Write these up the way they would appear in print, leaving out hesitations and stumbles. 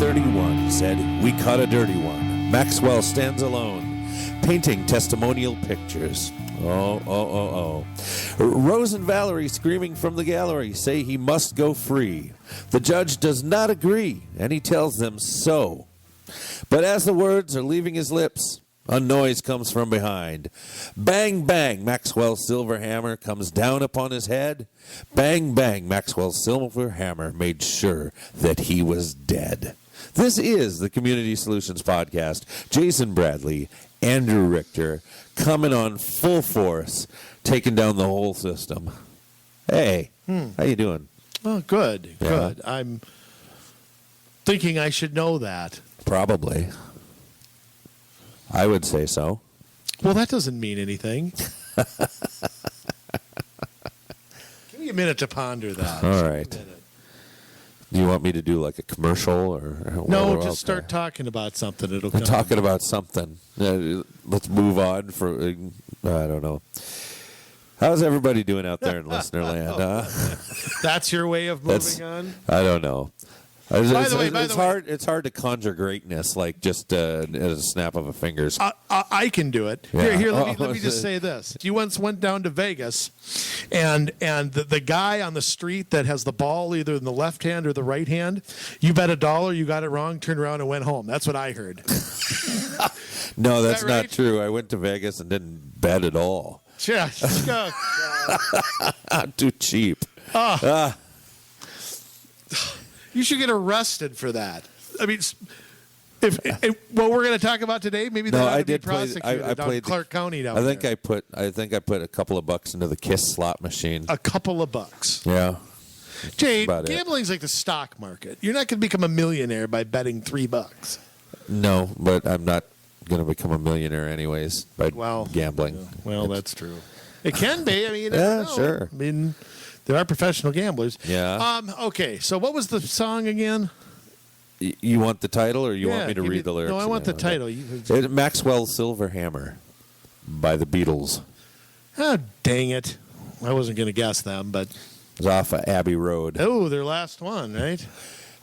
31 said, "We caught a dirty one." Maxwell stands alone, painting testimonial pictures. Oh. Rose and Valerie, screaming from the gallery, say he must go free. The judge does not agree, and he tells them so. But as the words are leaving his lips, a noise comes from behind. Bang, bang, Maxwell's silver hammer comes down upon his head. Bang, bang, Maxwell's silver hammer made sure that he was dead. This is the Community Solutions Podcast. Jason Bradley, Andrew Richter, coming on full force, taking down the whole system. Hey, how you doing? Oh, good. I'm thinking I should know that. Probably. I would say so. Well, that doesn't mean anything. Give me a minute to ponder that. All right. Do you want me to do like a commercial or? No, just start talking about something. It'll come. Talking about something. Let's move on. I don't know. How's everybody doing out there in listener land? That's your way of moving on? I don't know. By the way, it's hard to conjure greatness like just at a snap of a fingers. I can do it. Yeah. Here, let me just say this. You once went down to Vegas, and the guy on the street that has the ball either in the left hand or the right hand, you bet $1, you got it wrong, turned around and went home. That's what I heard. No, that's not true. I went to Vegas and didn't bet at all. Yeah. Too cheap. You should get arrested for that. I mean, if what we're going to talk about today, maybe that ought to be prosecuted down in Clark County down there. I think I put a couple of bucks into the KISS slot machine. A couple of bucks. Yeah. Jay, gambling's like the stock market. You're not going to become a millionaire by betting $3. No, but I'm not going to become a millionaire anyways by gambling. Yeah. Well, that's true. It can be. I mean, you never know. Sure. I mean, there are professional gamblers. Yeah. Okay, so what was the song again? You want the title, or you want me to read the lyrics? No, I want the title. Maxwell's Silver Hammer by the Beatles. Oh, dang it. I wasn't going to guess them, but... It was off of Abbey Road. Oh, their last one, right?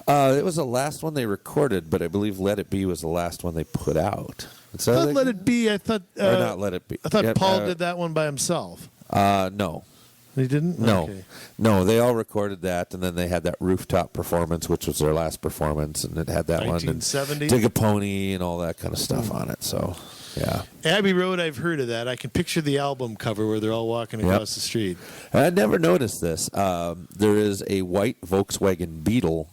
It was the last one they recorded, but I believe Let It Be was the last one they put out. So I thought Let It Be, or not Let It Be. I thought Paul did that one by himself. No. They didn't? No. Okay. No, they all recorded that, and then they had that rooftop performance, which was their last performance, and it had that 1970? one. Dig a Pony and all that kind of stuff on it, so, yeah. Abbey Road, I've heard of that. I can picture the album cover where they're all walking across the street. I never noticed this. There is a white Volkswagen Beetle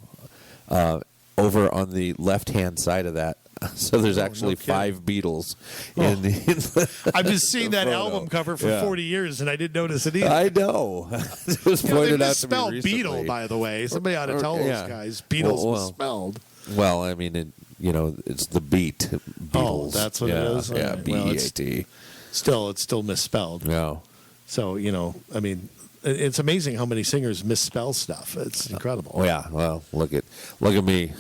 over on the left-hand side of that. So there's actually 5 Beatles in the I've been seeing that photo. Album cover for 40 years, and I didn't notice it either. I know. It was pointed out to me recently. Beetle, by the way. Somebody ought to tell those guys. Beatles misspelled. Well, I mean, it's the beat. Beatles. Oh, that's what it is? Yeah, B-E-A-T. It's still misspelled. Yeah. So, I mean... It's amazing how many singers misspell stuff. It's incredible. Oh, yeah. Well, look at me.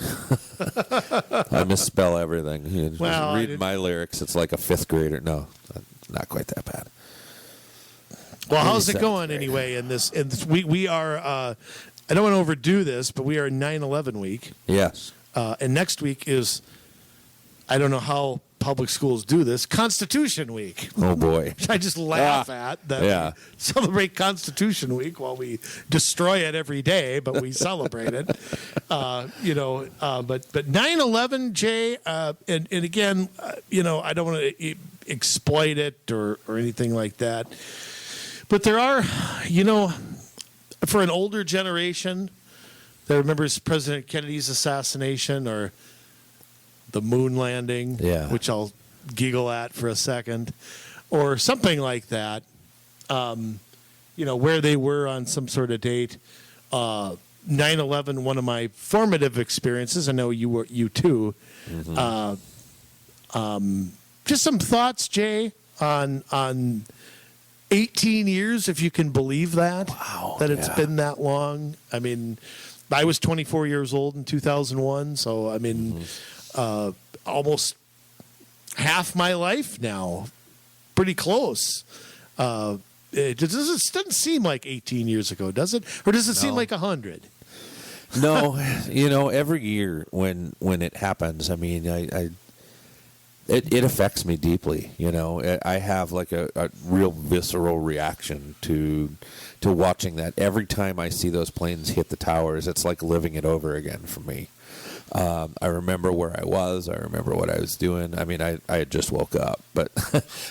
I misspell everything. Read my lyrics. It's like a 5th grader. No, not quite that bad. Well, how's it going anyway? In this we are. I don't want to overdo this, but we are 9/11 week. Yes. And next week is. I don't know how public schools do this. Constitution Week. Oh, boy. I just laugh at that. Yeah. We celebrate Constitution Week while we destroy it every day, but we celebrate it. But 9/11, Jay, and again, I don't want to exploit it or anything like that. But there are, for an older generation that remembers President Kennedy's assassination or the moon landing, which I'll giggle at for a second, or something like that, where they were on some sort of date. 9/11, one of my formative experiences. I know you too. Mm-hmm. Just some thoughts, Jay, on 18 years, if you can believe that. Wow. That it's been that long. I mean, I was 24 years old in 2001, so I mean... almost half my life now, pretty close. It doesn't seem like 18 years ago, does it? Or does it seem like 100? No, every year when it happens, I mean, it affects me deeply. I have like a real visceral reaction to watching that. Every time I see those planes hit the towers, it's like living it over again for me. I remember where I was. I remember what I was doing. I mean, I had just woke up, but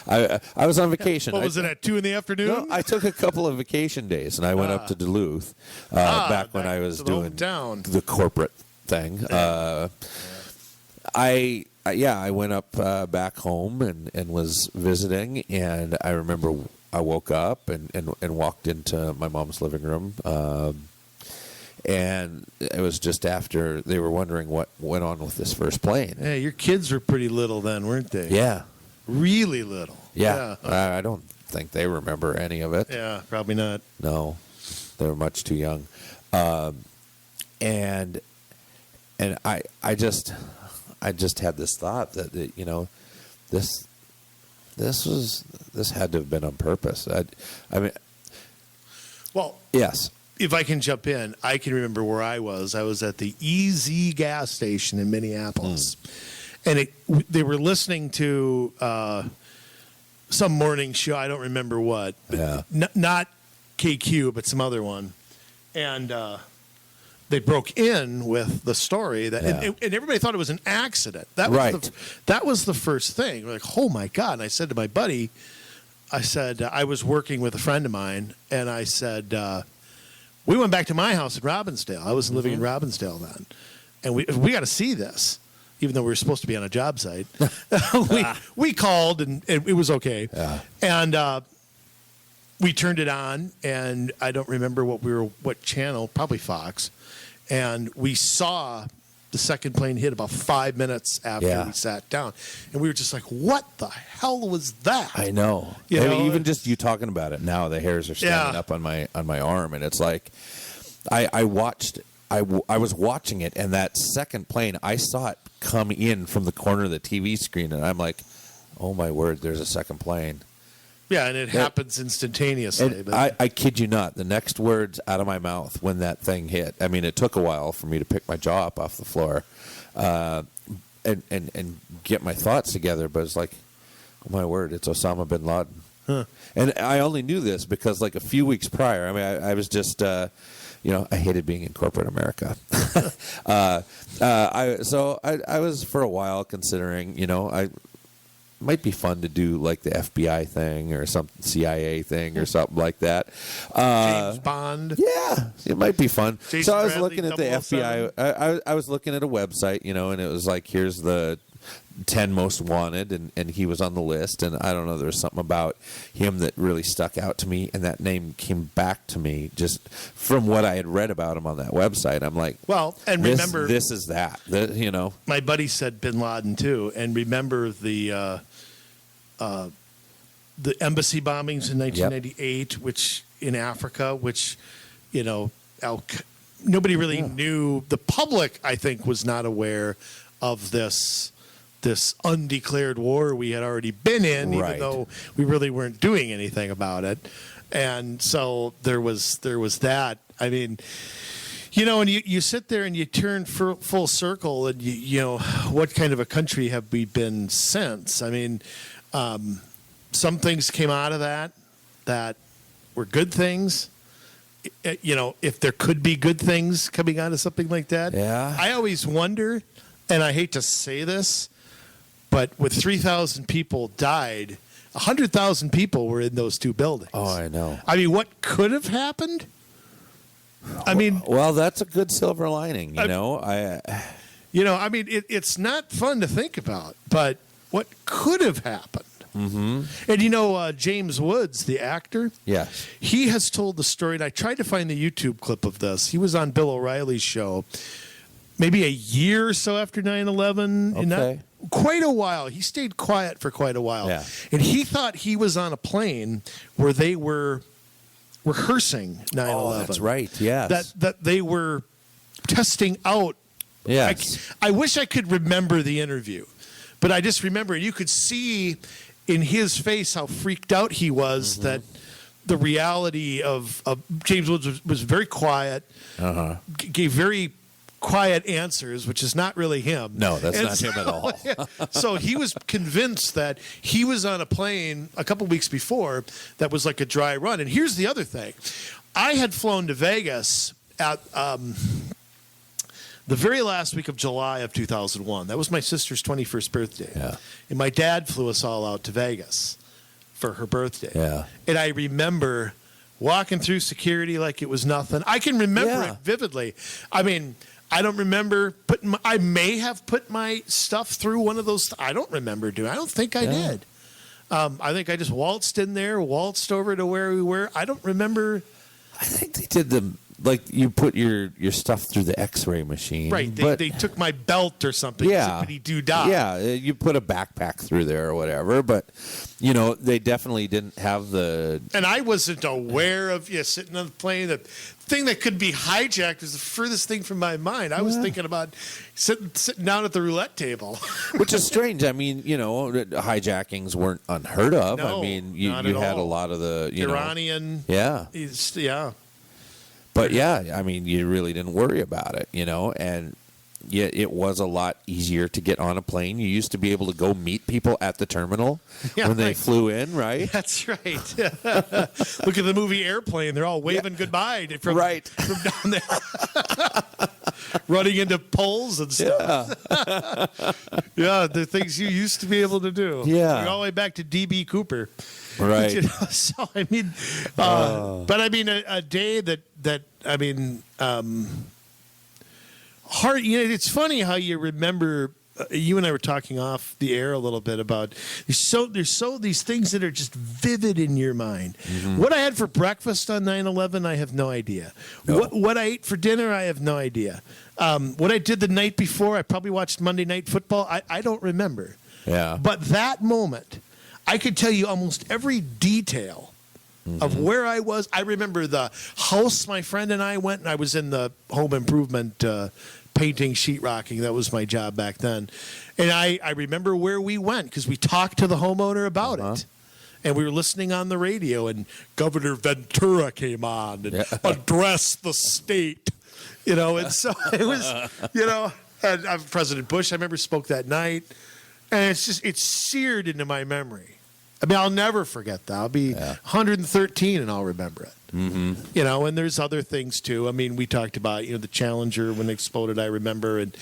I was on vacation. What was it, at 2 p.m? No, I took a couple of vacation days, and I went up to Duluth back when I was doing the corporate thing. I went up back home and was visiting, and I remember I woke up and walked into my mom's living room. And it was just after they were wondering what went on with this first plane. Hey, your kids were pretty little then, weren't they? Yeah. Really little. Yeah. I don't think they remember any of it. Yeah, probably not. No, they were much too young. And I just had this thought that this had to have been on purpose. I mean, well, yes. If I can jump in, I can remember where I was. I was at the EZ gas station in Minneapolis, and they were listening to some morning show. I don't remember what, but not KQ, but some other one, and they broke in with the story that, and everybody thought it was an accident. That was the first thing. We're like, oh my God! And I said to my buddy, I was working with a friend of mine, and I said. We went back to my house in Robbinsdale. I was living in Robbinsdale then. And we got to see this, even though we were supposed to be on a job site. we called, and it was okay. Yeah. And we turned it on, and I don't remember what channel, probably Fox. And we saw the second plane hit about 5 minutes after we sat down. And we were just like, what the hell was that? I know. Even just you talking about it now, the hairs are standing up on my arm. And it's like, I was watching it, and that second plane, I saw it come in from the corner of the TV screen. And I'm like, oh my word, there's a second plane. Yeah, and it happens instantaneously. I kid you not. The next words out of my mouth when that thing hit. I mean, it took a while for me to pick my jaw up off the floor, and get my thoughts together. But it's like, oh my word, it's Osama bin Laden. Huh. And I only knew this because like a few weeks prior. I mean, I was just, I hated being in corporate America. I was for a while considering, might be fun to do like the FBI thing or some CIA thing or something like that. James Bond. Yeah, it might be fun. Jason so I was Bradley, looking at the FBI. I was looking at a website, and it was like, here's the 10 most wanted, and he was on the list. And I don't know, there was something about him that really stuck out to me, and that name came back to me just from what I had read about him on that website. I'm like, well, and remember, this is that. My buddy said Bin Laden too, and remember the embassy bombings in 1998, which in Africa, which nobody really knew. The public, I think, was not aware of this undeclared war we had already been in, even though we really weren't doing anything about it. And so there was that. I mean, and you sit there and you turn full circle, and what kind of a country have we been since? I mean, some things came out of that were good things. If there could be good things coming out of something like that. Yeah. I always wonder, and I hate to say this, but with 3,000 people died, 100,000 people were in those two buildings. Oh, I know. I mean, what could have happened? I mean, well, that's a good silver lining, I mean, it's not fun to think about, but what could have happened? Mm-hmm. And James Woods, the actor, yes, he has told the story, and I tried to find the YouTube clip of this. He was on Bill O'Reilly's show maybe a year or so after 9/11. Okay. Quite a while. He stayed quiet for quite a while. Yeah. And he thought he was on a plane where they were rehearsing 9/11. Oh, that's right. Yes. That they were testing out. Yes. I wish I could remember the interview, but I just remember you could see in his face how freaked out he was the reality of James Woods was very quiet, gave very quiet answers, which is not really him. No, that's not him at all. So he was convinced that he was on a plane a couple weeks before that was like a dry run. And here's the other thing. I had flown to Vegas at the very last week of July of 2001. That was my sister's 21st birthday. Yeah. And my dad flew us all out to Vegas for her birthday. Yeah. And I remember walking through security like it was nothing. I can remember it vividly. I mean, I don't remember I may have put my stuff through one of those. I don't remember doing. I don't think I did. I think I just waltzed in there, waltzed over to where we were. I don't remember. I think they did like you put your stuff through the X-ray machine. Right. They took my belt or something. Yeah. Zippity-doo-dah. Yeah. You put a backpack through there or whatever. But, they definitely didn't have the... And I wasn't aware of sitting on the plane. The thing that could be hijacked was the furthest thing from my mind. I was thinking about sitting down at the roulette table. Which is strange. I mean, hijackings weren't unheard of. No, I mean, you not had at a all. lot of the... Iranian. Yeah. Yeah. But I mean, you really didn't worry about it, and it was a lot easier to get on a plane. You used to be able to go meet people at the terminal when they flew in, right? That's right. Look at the movie Airplane. They're all waving goodbye from down there. Running into poles and stuff. Yeah, the things you used to be able to do. Yeah. All the way back to D.B. Cooper. Right. So, I mean, but I mean, a day that I mean, hard. It's funny how you remember. You and I were talking off the air a little bit about there's these things that are just vivid in your mind. Mm-hmm. What I had for breakfast on 9/11, I have no idea. No. What I ate for dinner, I have no idea. What I did the night before, I probably watched Monday Night Football. I don't remember. Yeah. But that moment, I could tell you almost every detail of where I was. I remember the house my friend and I went, and I was in the home improvement painting, sheetrocking. That was my job back then. And I remember where we went because we talked to the homeowner about it. And we were listening on the radio, and Governor Ventura came on and addressed the state. And so it was, and President Bush, I remember, spoke that night. And it's seared into my memory. I mean, I'll never forget that. I'll be 113 and I'll remember it. Mm-hmm. And there's other things too. I mean, we talked about, the Challenger when it exploded, I remember. And,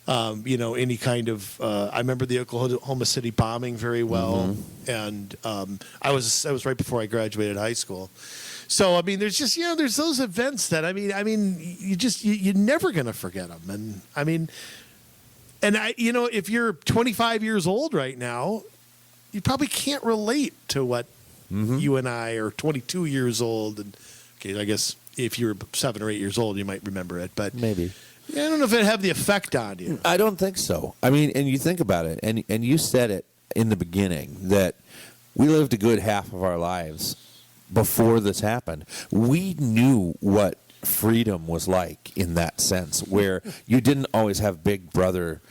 any kind of, I remember the Oklahoma City bombing very well. Mm-hmm. And I was right before I graduated high school. So, I mean, there's just, there's those events that, I mean, you're never going to forget them. And I mean, if you're 25 years old right now, you probably can't relate to what you and I are 22 years old. And okay, I guess if you're 7 or 8 years old, you might remember it. But maybe. I don't know if it have the effect on you. I don't think so. I mean, and you think about it, and you said it in the beginning that we lived a good half of our lives before this happened. We knew what freedom was like in that sense, where you didn't always have Big Brother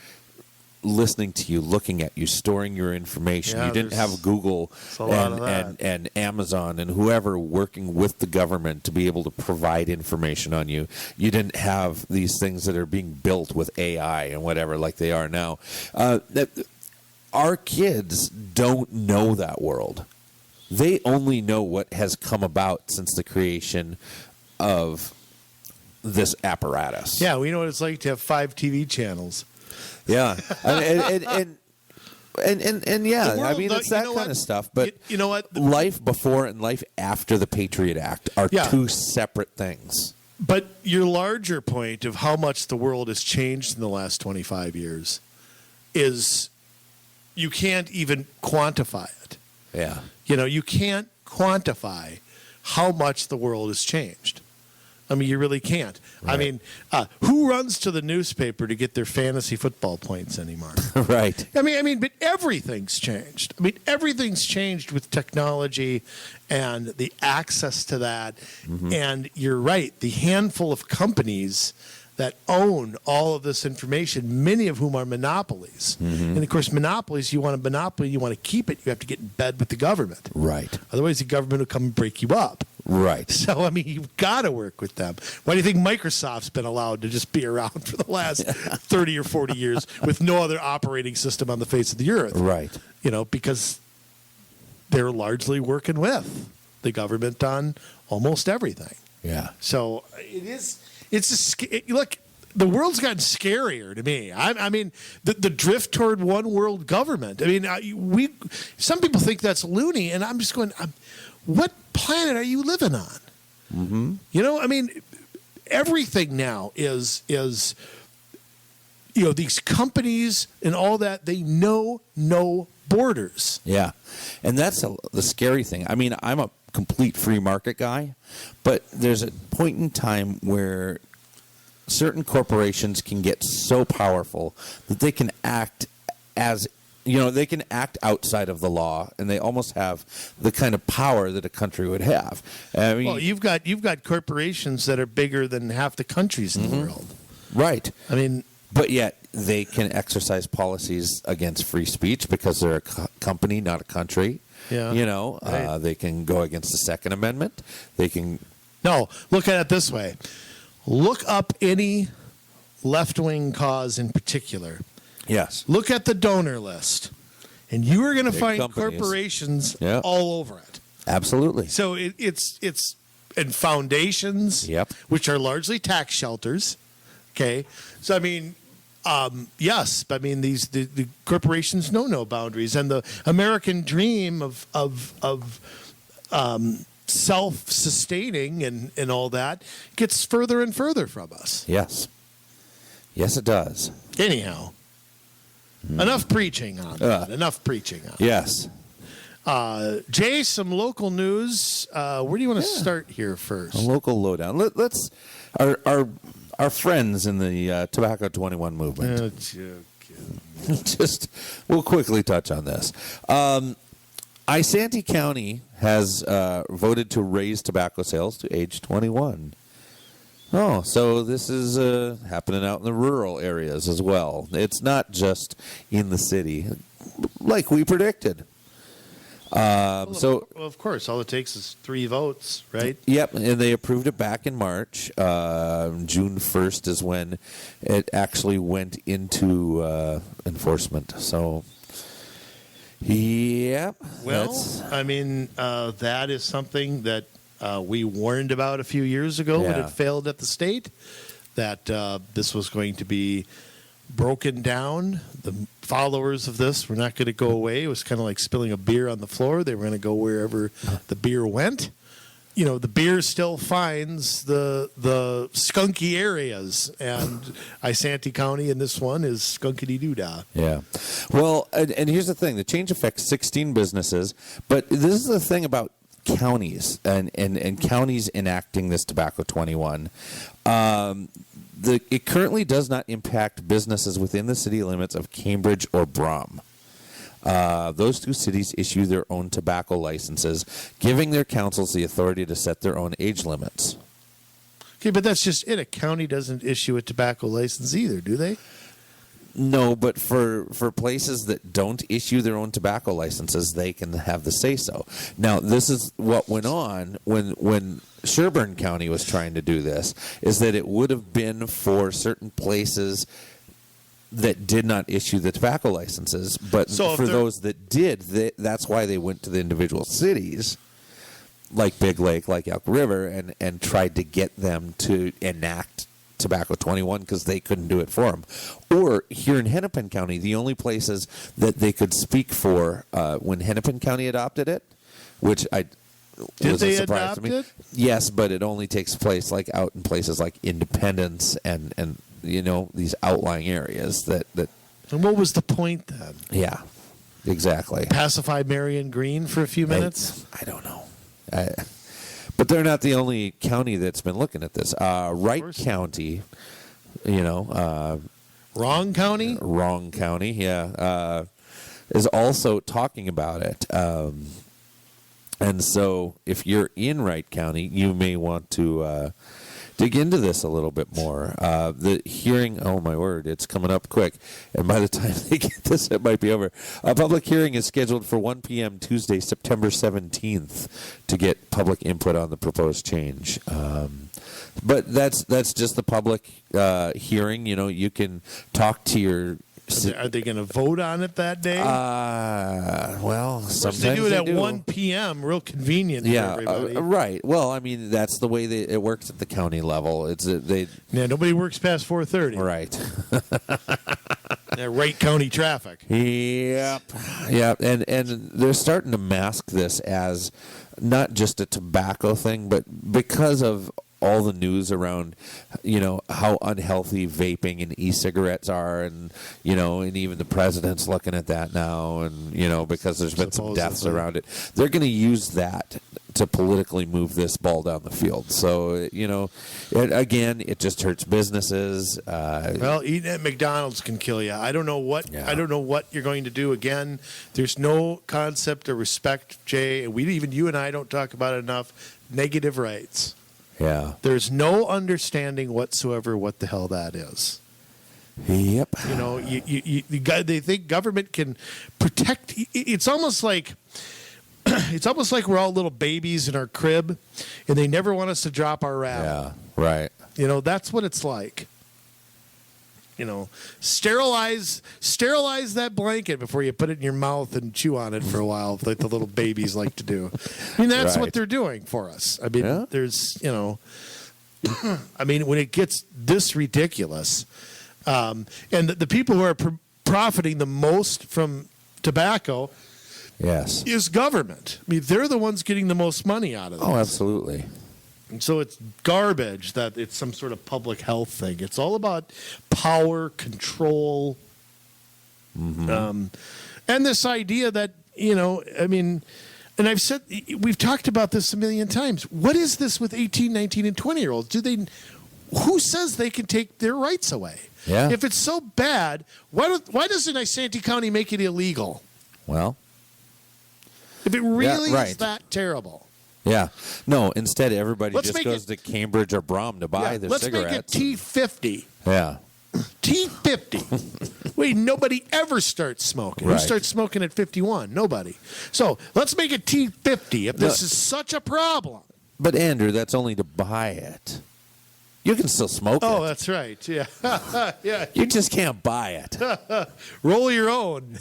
listening to you, looking at you, storing your information. You didn't have Google and Amazon and whoever working with the government to be able to provide information on you. You didn't have these things that are being built with AI and whatever like they are now. Our kids don't know that world. They only know what has come about since the creation of this apparatus. Yeah, we know what it's like to have 5 TV channels. Yeah, and yeah, world, I mean, it's that kind of stuff. But you know what? Life before and life after the Patriot Act are two separate things. But your larger point of how much the world has changed in the last 25 years is you can't even quantify it. Yeah. You can't quantify how much the world has changed. I mean, you really can't. Right. I mean, who runs to the newspaper to get their fantasy football points anymore? Right. I mean, but everything's changed. I mean, everything's changed with technology and the access to that. Mm-hmm. And you're right. The handful of companies that own all of this information, many of whom are monopolies. And of course, monopolies, you want a monopoly, you want to keep it, you have to get in bed with the government. Right. Otherwise, the government will come and break you up. Right. So, I mean, you've got to work with them. Why do you think Microsoft's been allowed to just be around for the last 30 or 40 years with no other operating system on the face of the earth? Right. You know, because they're largely working with the government on almost everything. Yeah. So look, the world's gotten scarier to me. I mean, the drift toward one world government. I mean, some people think that's loony, and I'm just going, what planet are you living on? You know, I mean, everything now is these companies and all that, they know no borders. Yeah. And that's the scary thing. I mean, I'm a complete free market guy, but there's a point in time where certain corporations can get so powerful that they can act they can act outside of the law, and they almost have the kind of power that a country would have. I mean, well, you've got corporations that are bigger than half the countries in the world. Right. I mean, but yet they can exercise policies against free speech because they're a company, not a country. Yeah. You know, Right. they can go against the Second Amendment. They can. No, look at it this way. Look up any left-wing cause in particular. Yes. Look at the donor list, and you are going to Big find companies. corporations Yeah. all over it. Absolutely. So it's and foundations, Yep. which are largely tax shelters. Okay, so I mean, yes, I mean the corporations know no boundaries, and the American dream of self-sustaining and all that gets further and further from us. Yes. Yes, it does. Anyhow, enough preaching on that. Enough preaching on Yes. Jay, some local news. Where do you want to start here first? A local lowdown. Let's our friends in the Tobacco 21 movement. We'll quickly touch on this. Isanti County has voted to raise tobacco sales to age 21. Oh, so this is happening out in the rural areas as well. It's not just in the city, like we predicted. Well, of course, all it takes is 3 votes, right? Yep, and they approved it back in March. June 1st is when it actually went into enforcement. So, yep. Well, I mean, that is something that we warned about a few years ago when it failed at the state, that this was going to be broken down. The followers of this were not going to go away. It was kind of like spilling a beer on the floor. They were going to go wherever the beer went. You know, the beer still finds the skunky areas, and Isanti County in this one is skunkity-doo-dah. Yeah. Well, and here's the thing. The change affects 16 businesses, but this is the thing about counties and counties enacting this Tobacco 21. It currently does not impact businesses within the city limits of Cambridge or Brum. Those 2 cities issue their own tobacco licenses, giving their councils the authority to set their own age limits. Okay, but that's just it. A county doesn't issue a tobacco license either, do they? No, but for places that don't issue their own tobacco licenses, they can have the say-so. Now, this is what went on when Sherburne County was trying to do this, is that it would have been for certain places that did not issue the tobacco licenses, but for those that did, that's why they went to the individual cities, like Big Lake, like Elk River, and tried to get them to enact Tobacco 21 because they couldn't do it for them. Or here in Hennepin County, the only places that they could speak for when Hennepin County adopted it, which was a surprise to me. It? Yes, but it only takes place like out in places like Independence and you know, these outlying areas that. And what was the point then? Yeah, exactly. Pacify Marion Green for a few minutes? I don't know. But they're not the only county that's been looking at this. Wright County, you know. Wrong County? Wrong County, yeah. Is also talking about it. And so if you're in Wright County, you may want to dig into this a little bit more. The hearing, oh my word, it's coming up quick. And by the time they get this, it might be over. A public hearing is scheduled for 1 p.m. Tuesday, September 17th to get public input on the proposed change. But that's just the public hearing. You know, you can talk to your... Are they going to vote on it that day? Well, sometimes they do it at 1 p.m. Real convenient for everybody. Right. Well, I mean, that's the way it works at the county level. Nobody works past 4:30. Right. Wright County traffic. Yep. And they're starting to mask this as not just a tobacco thing, but because of all the news around, you know, how unhealthy vaping and e-cigarettes are, and, you know, and even the president's looking at that now, and, you know, because there's been some deaths around it. They're going to use that to politically move this ball down the field. So, you know, it just hurts businesses. Well, eating at McDonald's can kill you. I don't know what you're going to do. Again, there's no concept of respect, Jay, and you and I don't talk about it enough. Negative rights. Yeah. There's no understanding whatsoever what the hell that is. Yep. You know, they think government can protect. It's almost like we're all little babies in our crib, and they never want us to drop our rattle. Yeah. Right. You know, that's what it's like. You know, sterilize that blanket before you put it in your mouth and chew on it for a while, like the little babies like to do. I mean, that's what they're doing for us. I mean, there's, you know, I mean, when it gets this ridiculous, and the people who are profiting the most from tobacco, is government. I mean, they're the ones getting the most money out of this. Oh, absolutely. And so it's garbage that it's some sort of public health thing. It's all about power, control, and this idea that, you know, I mean, and we've talked about this a million times. What is this with 18, 19, and 20-year-olds? Who says they can take their rights away? Yeah. If it's so bad, why doesn't Isanti County make it illegal? Well, if it really is that terrible. Yeah. No, instead everybody just goes to Cambridge or Brom to buy the cigarettes. Let's make it T50. Yeah. T50. Wait, nobody ever starts smoking. Right. Who starts smoking at 51? Nobody. So let's make it T50 if this is such a problem. But, Andrew, that's only to buy it. You can still smoke it. Oh, that's right. Yeah. Yeah. You just can't buy it. Roll your own.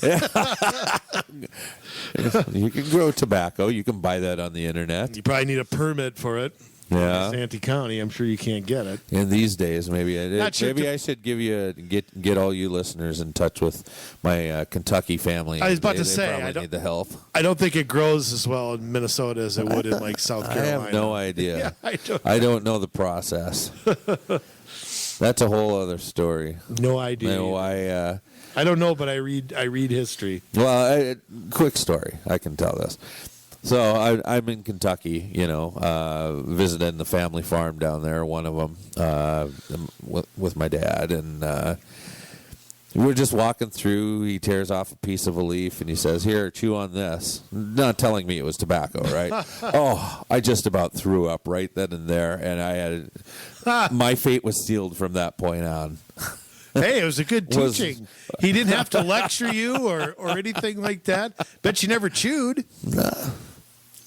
You can grow tobacco. You can buy that on the internet. You probably need a permit for it. Yeah. Isanti County, I'm sure you can't get it. In these days, maybe I should give you get all you listeners in touch with my Kentucky family. I was about to say, I need the help. I don't think it grows as well in Minnesota as it would in like South Carolina. I have no idea. Yeah, I don't know the process. That's a whole other story. No idea. No, I don't know, but I read history. Well, quick story. I can tell this. So I'm in Kentucky, you know, visiting the family farm down there, one of them, with my dad, and we're just walking through. He tears off a piece of a leaf, and he says, "Here, chew on this." Not telling me it was tobacco, right? Oh, I just about threw up right then and there, and my fate was sealed from that point on. Hey, it was a good teaching. He didn't have to lecture you or anything like that. Bet you never chewed.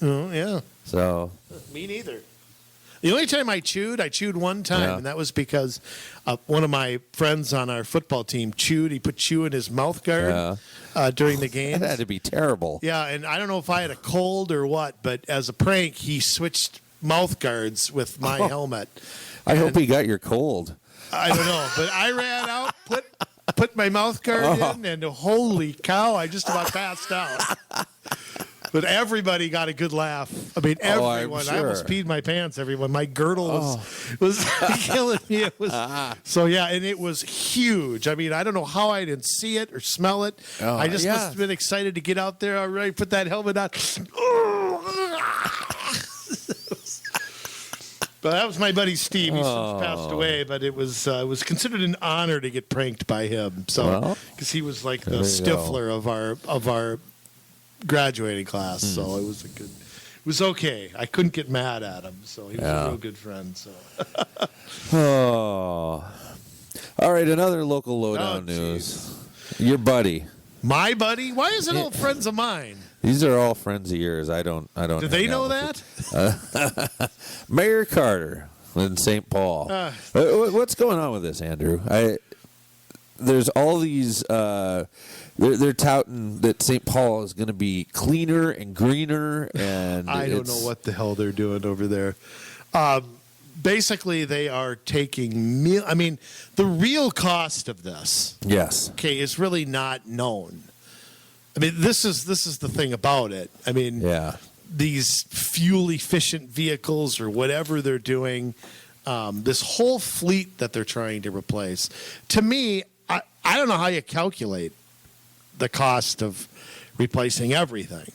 Oh, yeah. So me neither. The only time I chewed one time, and that was because one of my friends on our football team chewed. He put chew in his mouth guard during the game. That had to be terrible. Yeah, and I don't know if I had a cold or what, but as a prank, he switched mouth guards with my helmet. I hope he got your cold. I don't know, but I ran out, put my mouth guard in, and holy cow, I just about passed out. But everybody got a good laugh. I mean, everyone. Sure. I almost peed my pants, everyone. My girdle was killing me. It was so, yeah, and it was huge. I mean, I don't know how I didn't see it or smell it. I just must have been excited to get out there. I already put that helmet on. But that was my buddy Steve. He's since passed away, but it was considered an honor to get pranked by him. So because he was like the Stifler of our graduating class, so it was was okay. I couldn't get mad at him, so he was a real good friend. So. Oh. All right, another local lowdown news. Your buddy. My buddy? Why is it all friends of mine? These are all friends of yours. I don't. Do they know that? Mayor Carter in St. Paul. What's going on with this, Andrew? There's all these. They're touting that St. Paul is going to be cleaner and greener, and I don't know what the hell they're doing over there. Basically, they are taking the real cost of this. Yes. Okay, is really not known. I mean, this is the thing about it. I mean, these fuel efficient vehicles or whatever they're doing, this whole fleet that they're trying to replace. To me, I don't know how you calculate the cost of replacing everything.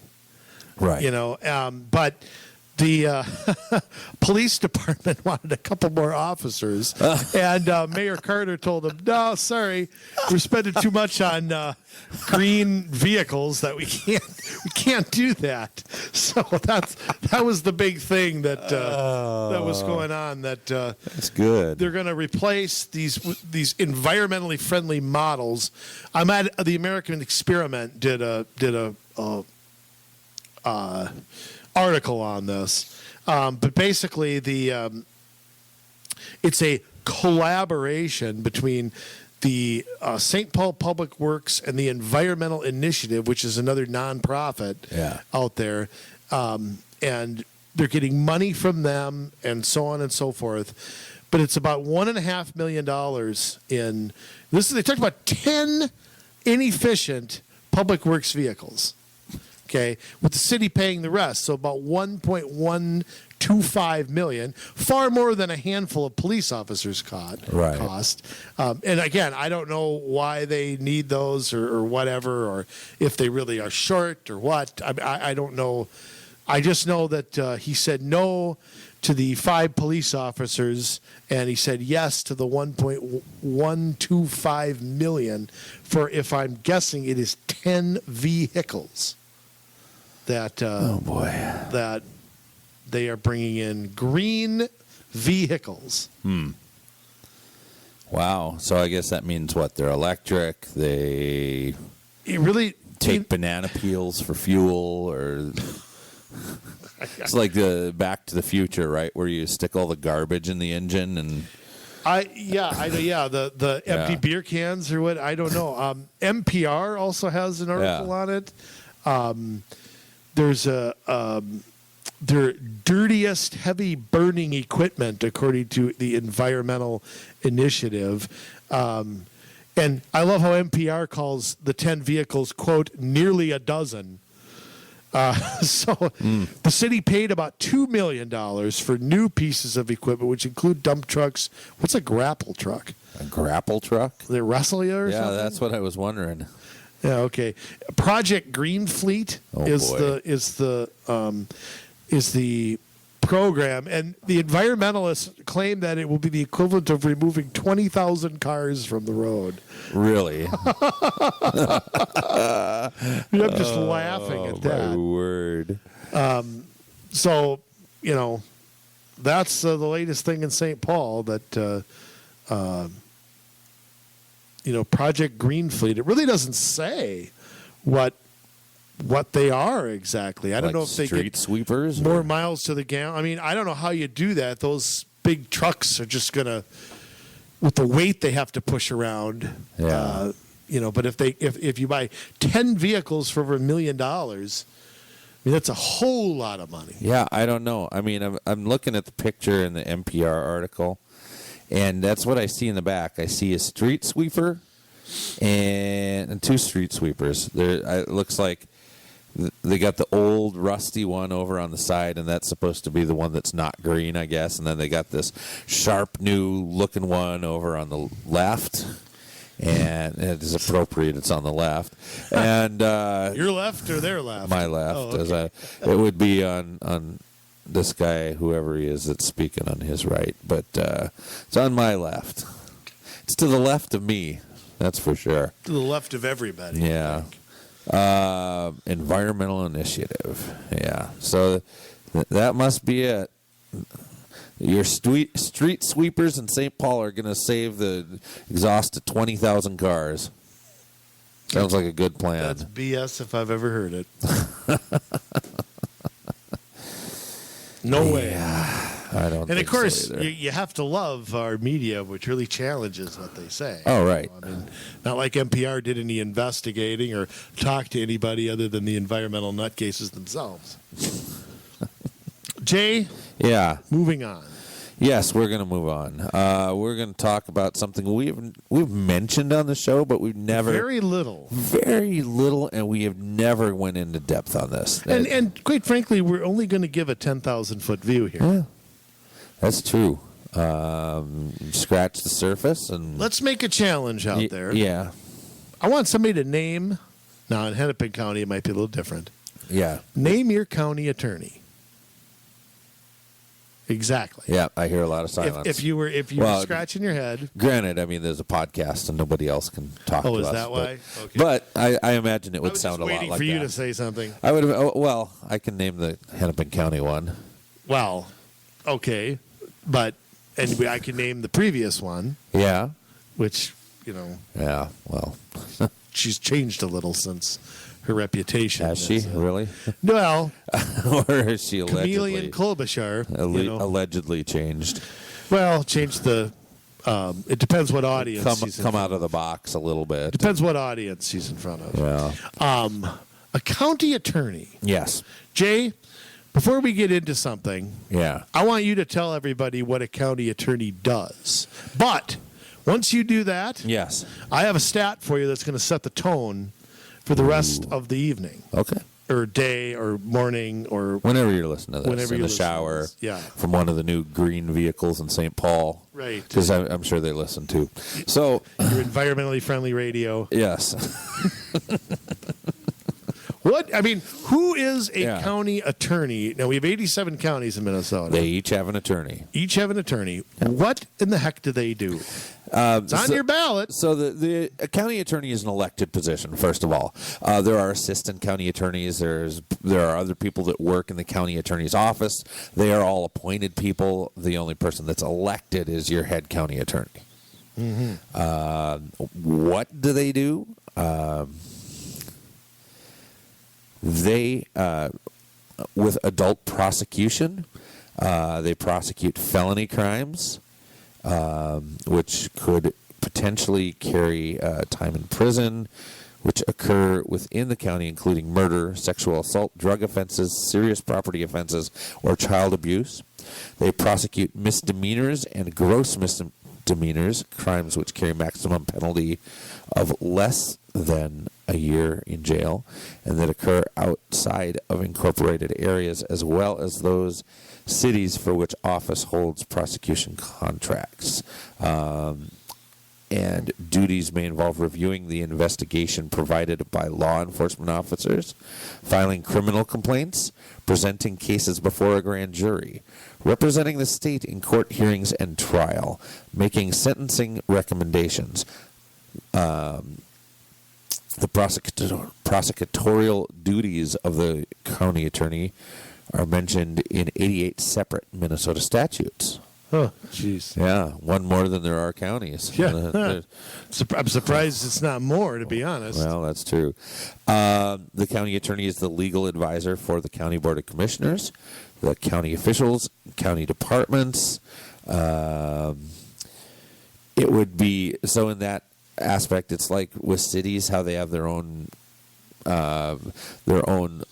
Right. But the police department wanted a couple more officers, and Mayor Carter told them, "No, sorry, we're spending too much on green vehicles that we can't do that." So that was the big thing that was going on. That's good. They're going to replace these environmentally friendly models. I'm at the American Experiment did a article on this, but basically it's a collaboration between the St. Paul Public Works and the Environmental Initiative, which is another nonprofit out there, and they're getting money from them and so on and so forth. But it's about $1.5 million in this. They talked about 10 inefficient public works vehicles. Okay, with the city paying the rest, so about $1.125 million, far more than a handful of police officers cost. And again, I don't know why they need those or whatever, or if they really are short or what. I don't know. I just know that he said no to the 5 police officers, and he said yes to the $1.125 million for, if I'm guessing, it is 10 vehicles. That that they are bringing in green vehicles. Wow. So I guess that means what? They're electric. They take banana peels for fuel, or it's like the Back to the Future, right? Where you stick all the garbage in the engine and. The empty beer cans or what? I don't know. NPR also has an article on it. There's their dirtiest heavy burning equipment, according to the Environmental Initiative. And I love how NPR calls the 10 vehicles, quote, nearly a dozen. The city paid about $2 million for new pieces of equipment, which include dump trucks. What's a grapple truck? A grapple truck? They wrestle you or something? Yeah, that's what I was wondering. Yeah, okay. Project Green Fleet is the program, and the environmentalists claim that it will be the equivalent of removing 20,000 cars from the road. Really? I'm just laughing at that. My word. So, that's the latest thing in St. Paul that. Project Green Fleet. It really doesn't say what they are exactly. I don't know if they street get sweepers more miles to the gallon. I mean, I don't know how you do that. Those big trucks are just gonna, with the weight they have to push around. Yeah. But if you buy 10 vehicles for over $1 million, I mean, that's a whole lot of money. Yeah, I don't know. I mean, I'm looking at the picture in the NPR article. And that's what I see in the back. I see a street sweeper and 2 street sweepers. It looks like they got the old rusty one over on the side, and that's supposed to be the one that's not green, I guess. And then they got this sharp new looking one over on the left. And it is appropriate. It's on the left. And your left or their left? My left. Oh, okay. It would be on this guy, whoever he is that's speaking on his right, but it's on my left. It's to the left of me, that's for sure. To the left of everybody. Yeah. Environmental Initiative. Yeah. So That must be it. Your street sweepers in St. Paul are going to save the exhaust to 20,000 cars. Sounds like a good plan. That's BS if I've ever heard it. No way. I don't. And of course, so you have to love our media, which really challenges what they say. Oh, right. I mean, not like NPR did any investigating or talked to anybody other than the environmental nutcases themselves. Jay? Yeah. Moving on. Yes, we're going to move on. We're going to talk about something we've mentioned on the show, but we've never very little, and we have never went into depth on this. And quite frankly, we're only going to give a 10,000-foot view here. Yeah, that's true. Scratch the surface and let's make a challenge out there. Yeah, I want somebody to name. Now in Hennepin County, it might be a little different. Yeah, name your county attorney. Exactly. Yeah, I hear a lot of silence. If you were scratching your head. Granted, I mean, there's a podcast and nobody else can talk to us. Oh, is that why? Okay. But I imagine it would sound a lot like that. I was waiting for you to say something. I would. Well, I can name the Hennepin County one. Well, okay, but anyway, I can name the previous one. Yeah. Which, you know. Yeah. Well, she's changed a little since her reputation. Has she really? Well, or is she allegedly? Chameleon Klobuchar allegedly changed. Well, changed the. It depends what audience. Come out of the box a little bit. Depends what audience she's in front of. Yeah. A county attorney. Yes. Jay, before we get into something, yeah, I want you to tell everybody what a county attorney does. But once you do that, yes, I have a stat for you that's going to set the tone for the rest of the evening. Okay. Or day or morning or whenever you're listening to this. Whenever in the shower. Yeah. From one of the new green vehicles in St. Paul. Right. Because I'm sure they listen too. So your environmentally friendly radio. Yes. Who is a county attorney? Now, we have 87 counties in Minnesota. They each have an attorney. What in the heck do they do? It's on your ballot. So the county attorney is an elected position, first of all. There are assistant county attorneys. There are other people that work in the county attorney's office. They are all appointed people. The only person that's elected is your head county attorney. Mm-hmm. What do they do? They, with adult prosecution, they prosecute felony crimes, which could potentially carry time in prison, which occur within the county, including murder, sexual assault, drug offenses, serious property offenses, or child abuse. They prosecute misdemeanors and gross misdemeanors, crimes which carry maximum penalty of less than a year in jail, and that occur outside of incorporated areas, as well as those cities for which office holds prosecution contracts. And duties may involve reviewing the investigation provided by law enforcement officers, filing criminal complaints, presenting cases before a grand jury, representing the state in court hearings and trial, making sentencing recommendations. The prosecutorial duties of the county attorney are mentioned in 88 separate Minnesota statutes. Oh, jeez. Yeah, one more than there are counties. Yeah. I'm surprised it's not more, to be honest. Well, that's true. The county attorney is the legal advisor for the County Board of Commissioners, the county officials, county departments. It would be, so in that aspect, it's like with cities, how they have their own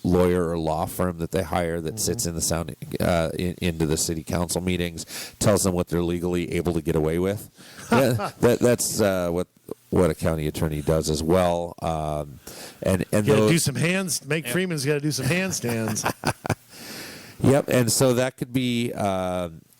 lawyer or law firm that they hire that sits in the into the city council meetings, tells them what they're legally able to get away with. That's what a county attorney does as well. And got to do some hands. Mike Freeman's got to do some handstands. Yep, and so that could be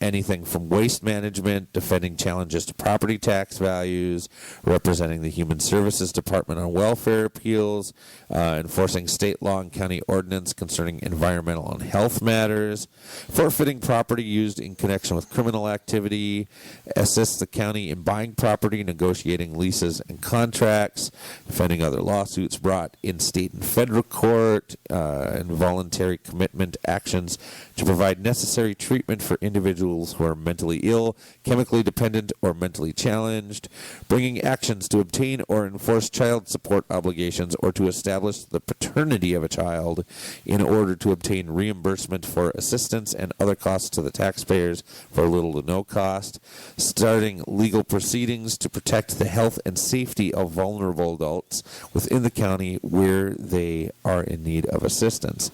anything from waste management, defending challenges to property tax values, representing the Human Services Department on welfare appeals, enforcing state law and county ordinance concerning environmental and health matters, forfeiting property used in connection with criminal activity, assists the county in buying property, negotiating leases and contracts, defending other lawsuits brought in state and federal court, and voluntary commitment actions to provide necessary treatment for individuals who are mentally ill, chemically dependent, or mentally challenged, bringing actions to obtain or enforce child support obligations or to establish the paternity of a child in order to obtain reimbursement for assistance and other costs to the taxpayers for little to no cost, starting legal proceedings to protect the health and safety of vulnerable adults within the county where they are in need of assistance.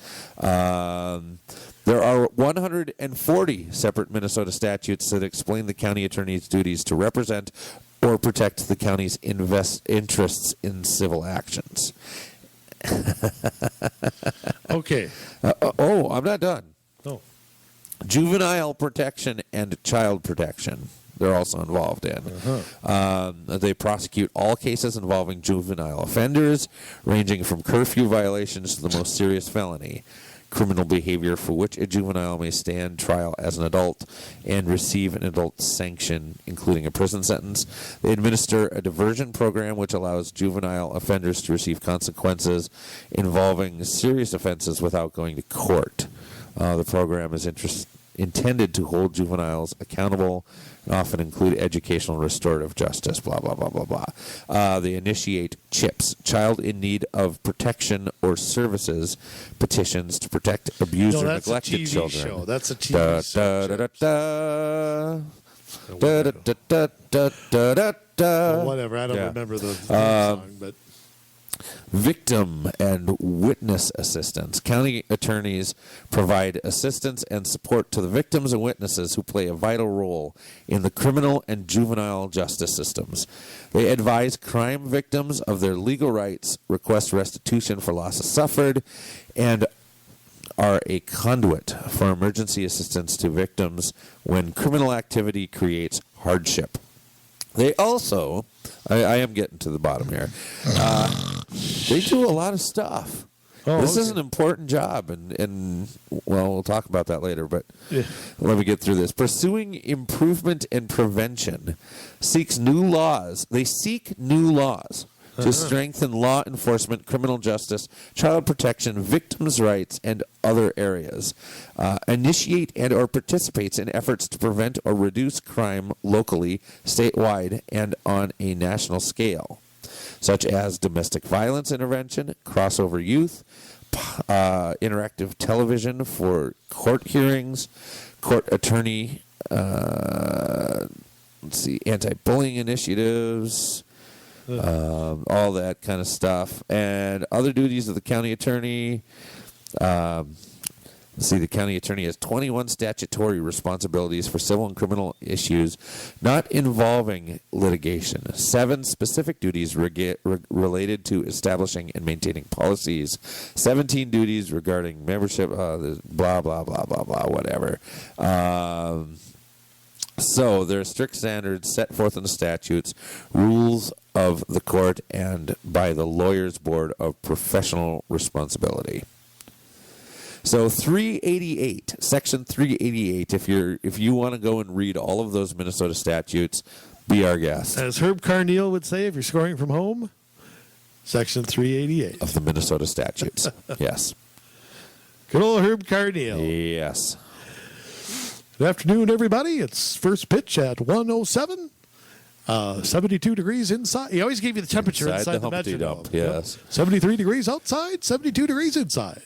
There are 140 separate Minnesota statutes that explain the county attorney's duties to represent or protect the county's interests in civil actions. Okay. I'm not done. Oh. Juvenile protection and child protection. They're also involved in. They prosecute all cases involving juvenile offenders, ranging from curfew violations to the most serious felony. Criminal behavior for which a juvenile may stand trial as an adult and receive an adult sanction, including a prison sentence. They administer a diversion program which allows juvenile offenders to receive consequences involving serious offenses without going to court. The program is intended to hold juveniles accountable and often include educational and restorative justice, blah, blah, blah, blah, blah. They initiate CHIPS, Child in Need of Protection or Services, petitions to protect abused or neglected children. Show. That's a TV show. Whatever, I don't remember the song, but... Victim and witness assistance. County attorneys provide assistance and support to the victims and witnesses who play a vital role in the criminal and juvenile justice systems. They advise crime victims of their legal rights, request restitution for losses suffered, and are a conduit for emergency assistance to victims when criminal activity creates hardship. They also, I am getting to the bottom here, they do a lot of stuff. This is an important job, and we'll talk about that later, but let me get through this. Pursuing improvement and prevention seeks new laws. They seek new laws to strengthen law enforcement, criminal justice, child protection, victims' rights, and other areas. Initiate and or participates in efforts to prevent or reduce crime locally, statewide, and on a national scale, such as domestic violence intervention, crossover youth, interactive television for court hearings, court attorney, anti-bullying initiatives, all that kind of stuff, and other duties of the county attorney. The county attorney has 21 statutory responsibilities for civil and criminal issues not involving litigation. 7 specific duties related to establishing and maintaining policies. 17 duties regarding membership, blah, blah, blah, blah, blah, whatever. So there are strict standards set forth in the statutes, rules of the court, and by the Lawyers Board of Professional Responsibility. So 388, Section 388, if you want to go and read all of those Minnesota statutes, be our guest. As Herb Carneal would say, if you're scoring from home, Section 388. Of the Minnesota statutes, yes. Good old Herb Carneal. Yes. Good afternoon, everybody. It's first pitch at 1:07. 72 degrees inside. He always gave you the temperature inside the metronome. Yes. 73 degrees outside, 72 degrees inside.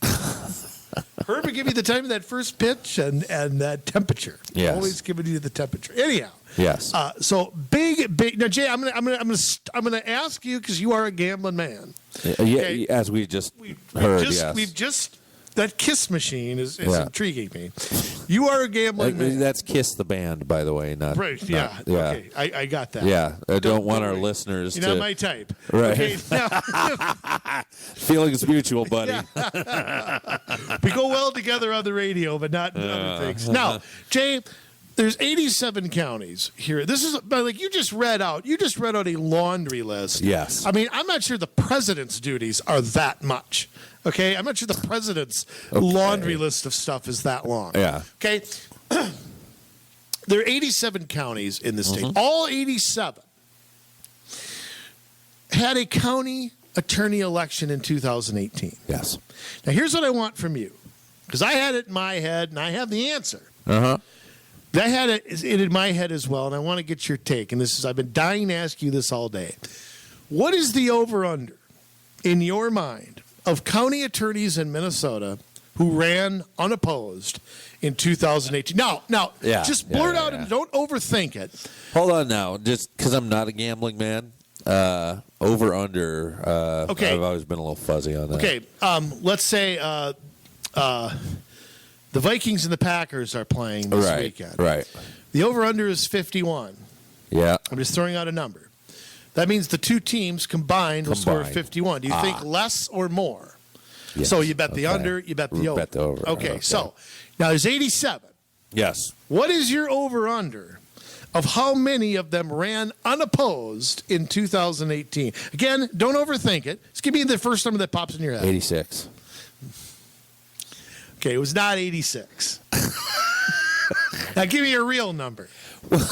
Herb would give you the time of that first pitch and that temperature. Yes. Always giving you the temperature. Anyhow. Yes. So big. Now, Jay, I'm gonna ask you because you are a gambling man. Okay? As we just heard. We've just that Kiss machine is intriguing me. You are a gambling man. That's Kiss the band, by the way. Not right. Yeah. Okay. I got that. Yeah. I don't want our listeners You're to. not my type. Right. Okay, now, feelings mutual, buddy. We go well together on the radio, but not in other things. Now, Jay, There's 87 counties here. This is like you just read out a laundry list. Yes. I mean, I'm not sure the president's duties are that much. Okay? I'm not sure the president's laundry list of stuff is that long. Yeah. Okay? There are 87 counties in the state. All 87 had a county attorney election in 2018. Yes. Now, here's what I want from you, because I had it in my head, and I have the answer. Uh-huh. I had it in my head as well, and I want to get your take. And I've been dying to ask you this all day. What is the over-under, in your mind, of county attorneys in Minnesota who ran unopposed in 2018? Now, just blurt out and don't overthink it. Hold on now, just because I'm not a gambling man. Over under. Okay. I've always been a little fuzzy on that. Okay. Let's say the Vikings and the Packers are playing this weekend. Right. The over under is 51. Yeah. I'm just throwing out a number. That means the two teams combined will score 51. Do you think less or more? Yes. So you bet the under, you bet the over. Bet the over. Okay. So now there's 87. Yes. What is your over under of how many of them ran unopposed in 2018? Again, don't overthink it. Just give me the first number that pops in your head. 86. Okay, it was not 86. Now give me a real number. Because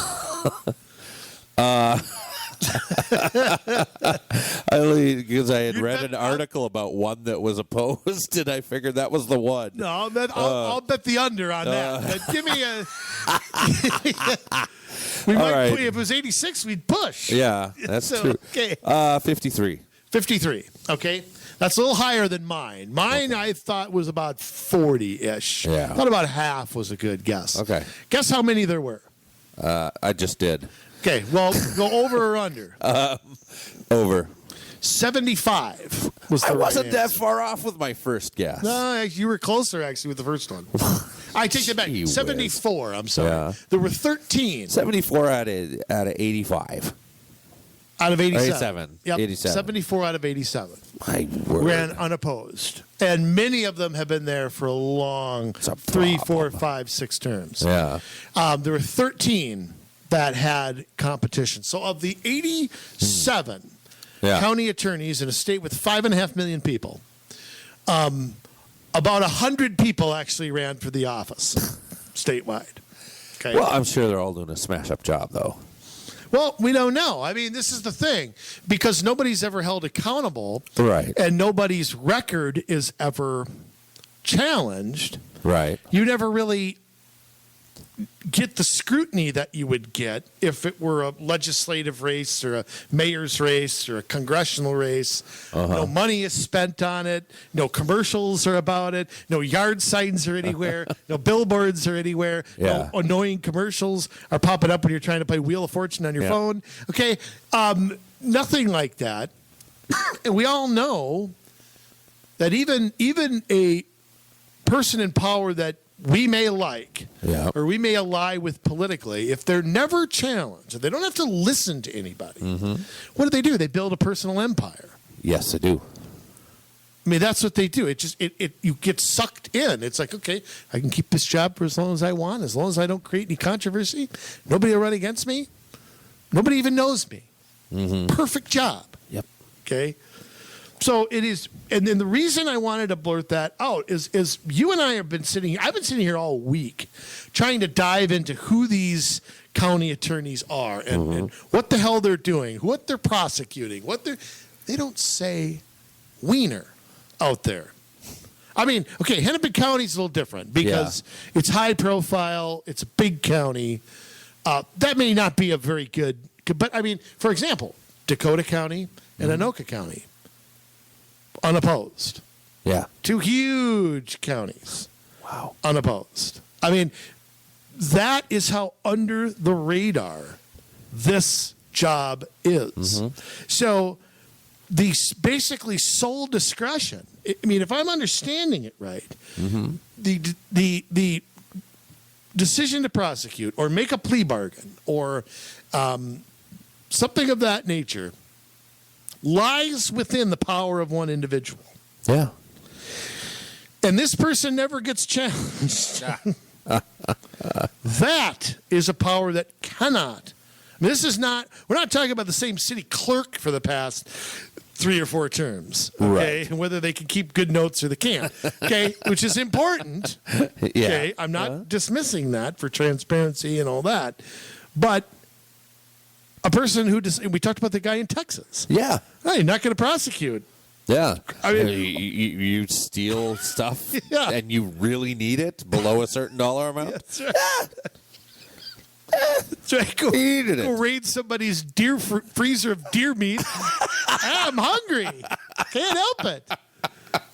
I had read an article about one that was opposed, and I figured that was the one. No, I'll bet the under on that. But give me a. If it was 86, we'd push. Yeah, that's true. Okay. 53. 53. Okay. That's a little higher than mine. Mine, I thought, was about 40-ish. Yeah. I thought about half was a good guess. Okay. Guess how many there were? I just did. Okay. Well, go over or under? Over. 75 was the I right wasn't answer. that far off with my first guess. No, you were closer, actually, with the first one. I take it back. Gee 74, I'm sorry. Yeah. There were 13. 74 out of 85. Out of 87. 87. Yep. 87. 74 out of 87 My word. ran unopposed. And many of them have been there for a long 3, 4, 5, 6 terms. Yeah. There were 13 that had competition. So of the 87 county attorneys in a state with 5.5 million people, about 100 people actually ran for the office statewide. Okay. Well, I'm sure they're all doing a smash-up job, though. Well, we don't know. I mean, this is the thing. Because nobody's ever held accountable. Right. And nobody's record is ever challenged. Right. You never really get the scrutiny that you would get if it were a legislative race or a mayor's race or a congressional race. No money is spent on it. No commercials are about it. No yard signs are anywhere. No billboards are anywhere. Yeah. No annoying commercials are popping up when you're trying to play Wheel of Fortune on your phone. Okay. Nothing like that. And we all know that even a person in power that we may like or we may ally with politically, if they're never challenged, if they don't have to listen to anybody, what do? They build a personal empire. Yes, I do. I mean, that's what they do. You get sucked in. It's like, okay, I can keep this job for as long as I want, as long as I don't create any controversy. Nobody will run against me. Nobody even knows me. Perfect job. Yep. Okay. So it is, and then the reason I wanted to blurt that out is you and I have been sitting here. I've been sitting here all week trying to dive into who these county attorneys are and what the hell they're doing, what they're prosecuting, they don't say wiener out there. I mean, okay, Hennepin County is a little different because it's high profile, it's a big county. That may not be a very good, but I mean, for example, Dakota County and Anoka County. Unopposed. Yeah. 2 huge counties. Wow. Unopposed. I mean, that is how under the radar this job is. So the basically sole discretion. I mean, if I'm understanding it right, the decision to prosecute or make a plea bargain or something of that nature lies within the power of one individual. Yeah. And this person never gets challenged. That is a power that cannot. I mean, this is not. We're not talking about the same city clerk for the past 3 or 4 terms, okay, Right. and whether they can keep good notes or they can't, okay, which is important. Okay, I'm not dismissing that for transparency and all that, but a person who we talked about the guy in Texas. Yeah. Hey, not going to prosecute. Yeah. I mean- you steal stuff Yeah. and you really need it below a certain dollar amount? That's right. That's right. Go Needed it. raid somebody's freezer of deer meat. I'm hungry. Can't help it.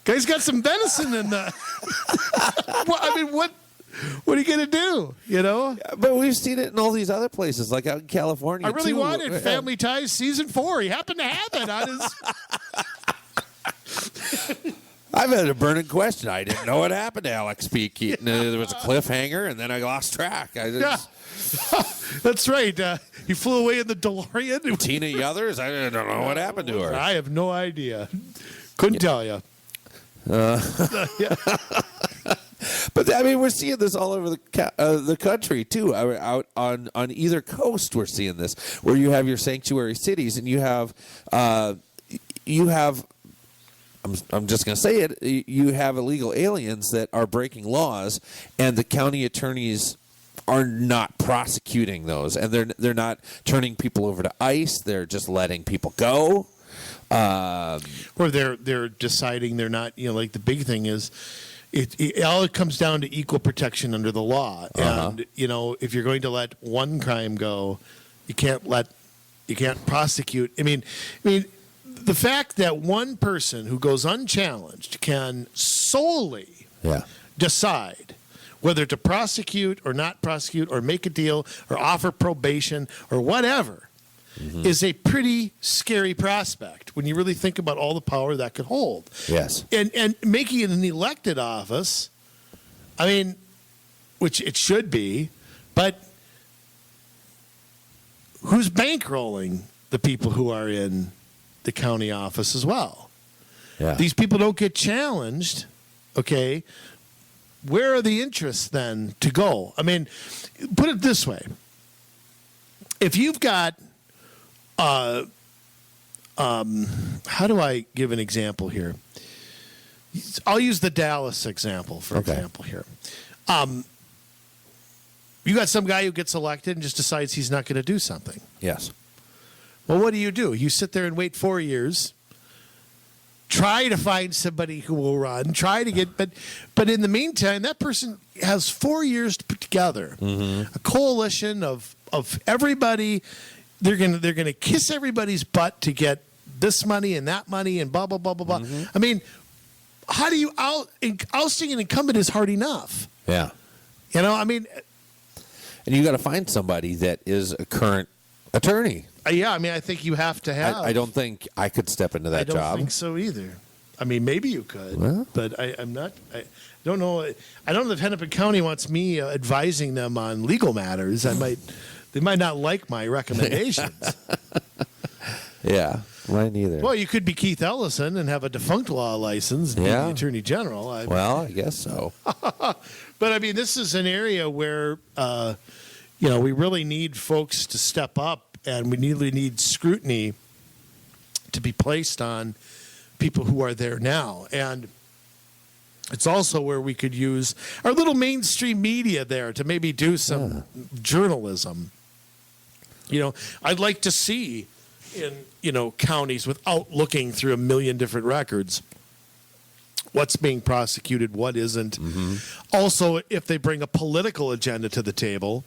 Guy's got some venison in the. Well, I mean, what are you going to do? You know? But we've seen it in all these other places, like out in California. I really too. wanted Family Ties season 4. He happened to have it on his. I've had a burning question. I didn't know what happened to Alex P. Keaton. There was a cliffhanger, and then I lost track. That's right. He flew away in the DeLorean. Tina Yothers, I don't know what happened to her. I have no idea. Couldn't tell you. But I mean, we're seeing this all over the country too. Out on either coast, we're seeing this, where you have your sanctuary cities, and you have. I'm just going to say it. You have illegal aliens that are breaking laws, and the county attorneys are not prosecuting those, and they're not turning people over to ICE. They're just letting people go. Or they're deciding they're not. You know, like the big thing is, it all comes down to equal protection under the law. And you know, if you're going to let one crime go, you can't prosecute. I mean. The fact that one person who goes unchallenged can solely decide whether to prosecute or not prosecute or make a deal or offer probation or whatever is a pretty scary prospect when you really think about all the power that could hold. Yes. And making it an elected office, I mean, which it should be, but who's bankrolling the people who are in the county office as well? Yeah. These people don't get challenged, okay? Where are the interests then to go? I mean, put it this way. If you've got, how do I give an example here? I'll use the Dallas example, for example here. You got some guy who gets elected and just decides he's not going to do something. Yes. Well, what do? You sit there and wait 4 years, try to find somebody who will run, try to get, but in the meantime, that person has 4 years to put together a coalition of everybody. They're gonna kiss everybody's butt to get this money and that money and blah blah blah blah blah. I mean, how do you ousting an incumbent is hard enough. Yeah. You know, I mean, and you got to find somebody that is a current attorney. Yeah, I mean, I think you have to have. I don't think I could step into that job. I don't think so either. I mean, maybe you could, but I'm not. I don't know. I don't know if Hennepin County wants me advising them on legal matters. They might not like my recommendations. Yeah, mine neither. Well, you could be Keith Ellison and have a defunct law license and be the Attorney General. I guess so. But I mean, this is an area where we really need folks to step up. And we really need scrutiny to be placed on people who are there now. And it's also where we could use our little mainstream media there to maybe do some journalism. You know, I'd like to see in, counties without looking through a million different records what's being prosecuted, what isn't. Also, if they bring a political agenda to the table,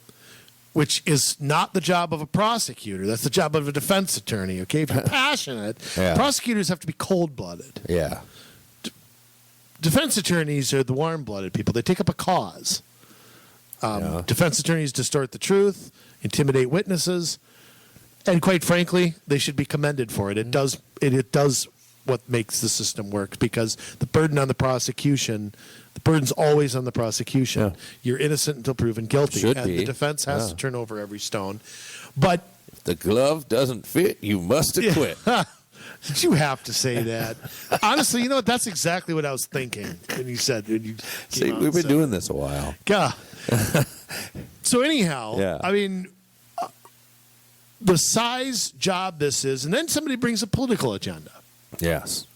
which is not the job of a prosecutor. That's the job of a defense attorney, okay? If you're passionate, prosecutors have to be cold-blooded. Yeah. Defense attorneys are the warm-blooded people. They take up a cause. Defense attorneys distort the truth, intimidate witnesses, and quite frankly, they should be commended for it. It does what makes the system work, because the burden on the prosecution, the burden's always on the prosecution. Yeah. You're innocent until proven guilty. Should and be. the defense has to turn over every stone. But if the glove doesn't fit, you must acquit. Did you have to say that? Honestly, you know what? That's exactly what I was thinking when you said. See, we've been doing this a while. Yeah. So anyhow, Yeah. I mean, the size job this is, and then somebody brings a political agenda, Yes.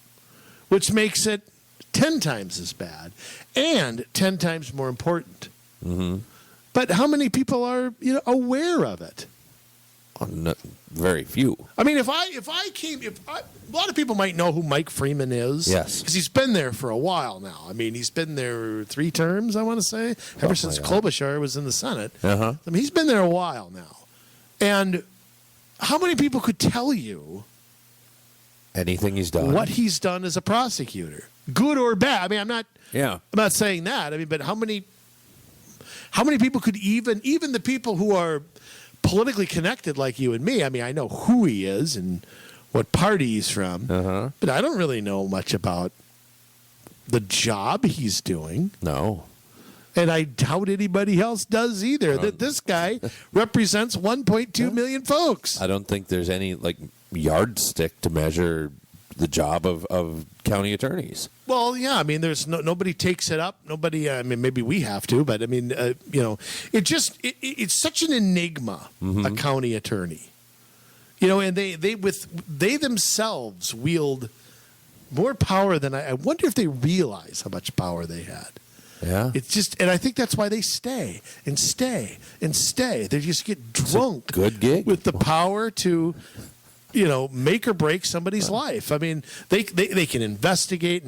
which makes it 10 times as bad and 10 times more important. Mm-hmm. But how many people are aware of it? No, very few. I mean, a lot of people might know who Mike Freeman is. Yes. Because he's been there for a while now. I mean, he's been there 3 terms, I want to say, ever since like that. Klobuchar was in the Senate. Uh-huh. I mean, he's been there a while now. And how many people could tell you Anything he's done. what he's done as a prosecutor, good or bad? I mean, I'm Yeah. not saying that. I mean, but how many people could even the people who are politically connected like you and me? I mean, I know who he is and what party he's from, Uh-huh. but I don't really know much about the job he's doing. No. And I doubt anybody else does either. That this guy represents 1.2 million folks. I don't think there's any yardstick to measure the job of county attorneys. Well, yeah, I mean, there's nobody takes it up. Nobody. I mean, maybe we have to, but I mean, it's such an enigma. A county attorney, and they themselves wield more power than I wonder if they realize how much power they had. Yeah. It's just, and I think that's why they stay and stay and stay. They just get drunk. Good gig. With the power to, make or break somebody's life. I mean, they can investigate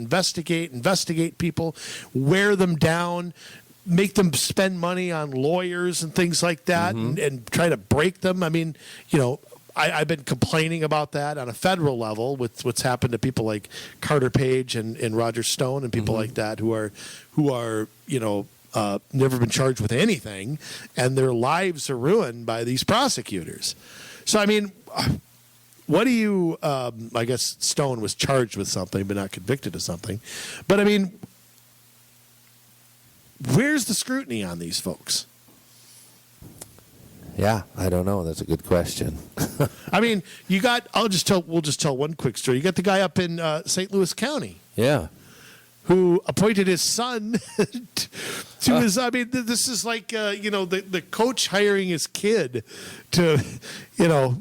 people, wear them down, make them spend money on lawyers and things like that, and try to break them. I mean, I've been complaining about that on a federal level with what's happened to people like Carter Page and Roger Stone and people like that who are never been charged with anything, and their lives are ruined by these prosecutors. So I mean, what do you? I guess Stone was charged with something, but not convicted of something. But I mean, where's the scrutiny on these folks? Yeah, I don't know. That's a good question. I mean, we'll just tell one quick story. You got the guy up in St. Louis County Yeah. who appointed his son to his. I mean, this is like the coach hiring his kid to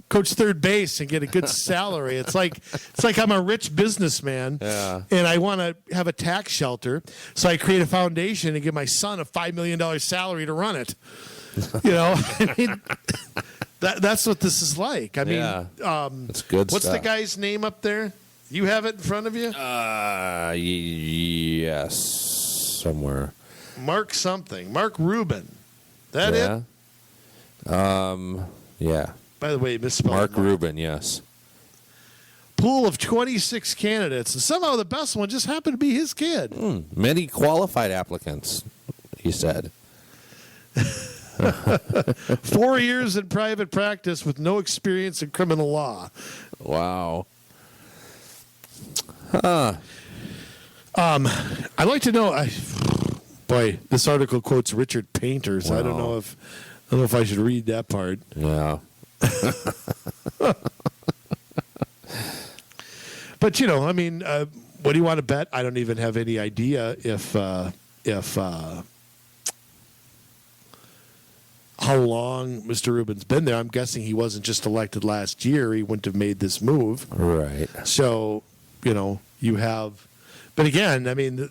coach third base and get a good salary. It's like I'm a rich businessman, and I want to have a tax shelter, so I create a foundation and give my son a $5 million salary to run it. I mean, that's what this is like. I mean, that's good what's stuff. the guy's name up there? You have it in front of you? Yes, somewhere. Mark something. Mark Rubin. That it? Yeah. By the way, misspelled. Mark Rubin, yes. Pool of 26 candidates, and somehow the best one just happened to be his kid. Many qualified applicants, he said. 4 years in private practice with no experience in criminal law. Wow. I'd like to know. Boy, this article quotes Richard Painter, so I don't know if I should read that part. Yeah. But I mean, what do you want to bet? I don't even have any idea if how long Mr. Rubin's been there. I'm guessing he wasn't just elected last year. He wouldn't have made this move. Right. So, you have, but again, I mean,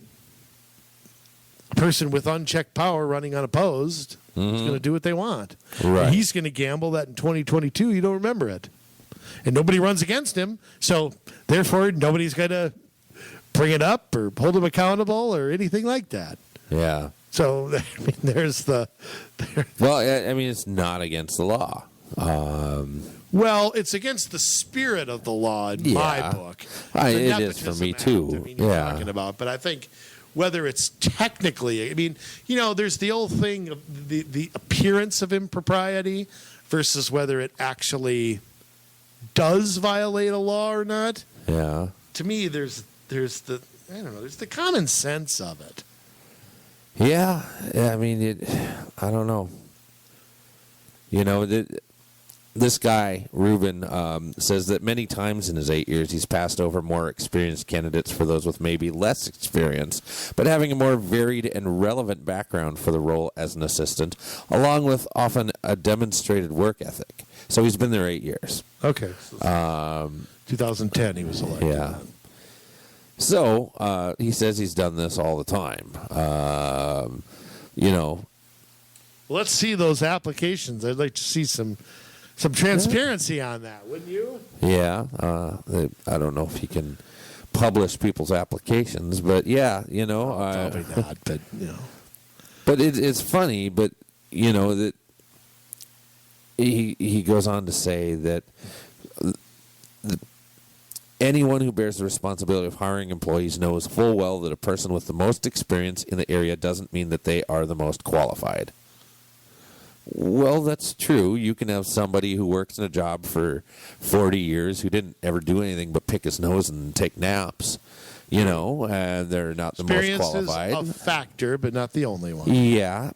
a person with unchecked power running unopposed is going to do what they want. Right. And he's going to gamble that in 2022 you don't remember it. And nobody runs against him. So, therefore, nobody's going to bring it up or hold him accountable or anything like that. Yeah. So, I mean, there's the. Well, I mean, it's not against the law. Well, it's against the spirit of the law in my book. It is for me, too. I mean, you're talking about, but I think whether it's technically, I mean, there's the old thing of the appearance of impropriety versus whether it actually does violate a law or not. Yeah. To me, there's the common sense of it. Yeah. I mean, I don't know. this guy, Reuben, says that many times in his 8 years he's passed over more experienced candidates for those with maybe less experience, but having a more varied and relevant background for the role as an assistant, along with often a demonstrated work ethic. So he's been there 8 years. Okay. 2010 he was elected. Yeah. So he says he's done this all the time. Let's see those applications. I'd like to see some transparency on that, wouldn't you? Yeah. I don't know if he can publish people's applications, but yeah, Probably not, but But it's funny, but that he goes on to say that anyone who bears the responsibility of hiring employees knows full well that a person with the most experience in the area doesn't mean that they are the most qualified. Well, that's true. You can have somebody who works in a job for 40 years who didn't ever do anything but pick his nose and take naps, and they're not the most qualified. Experience is a factor, but not the only one. Yeah.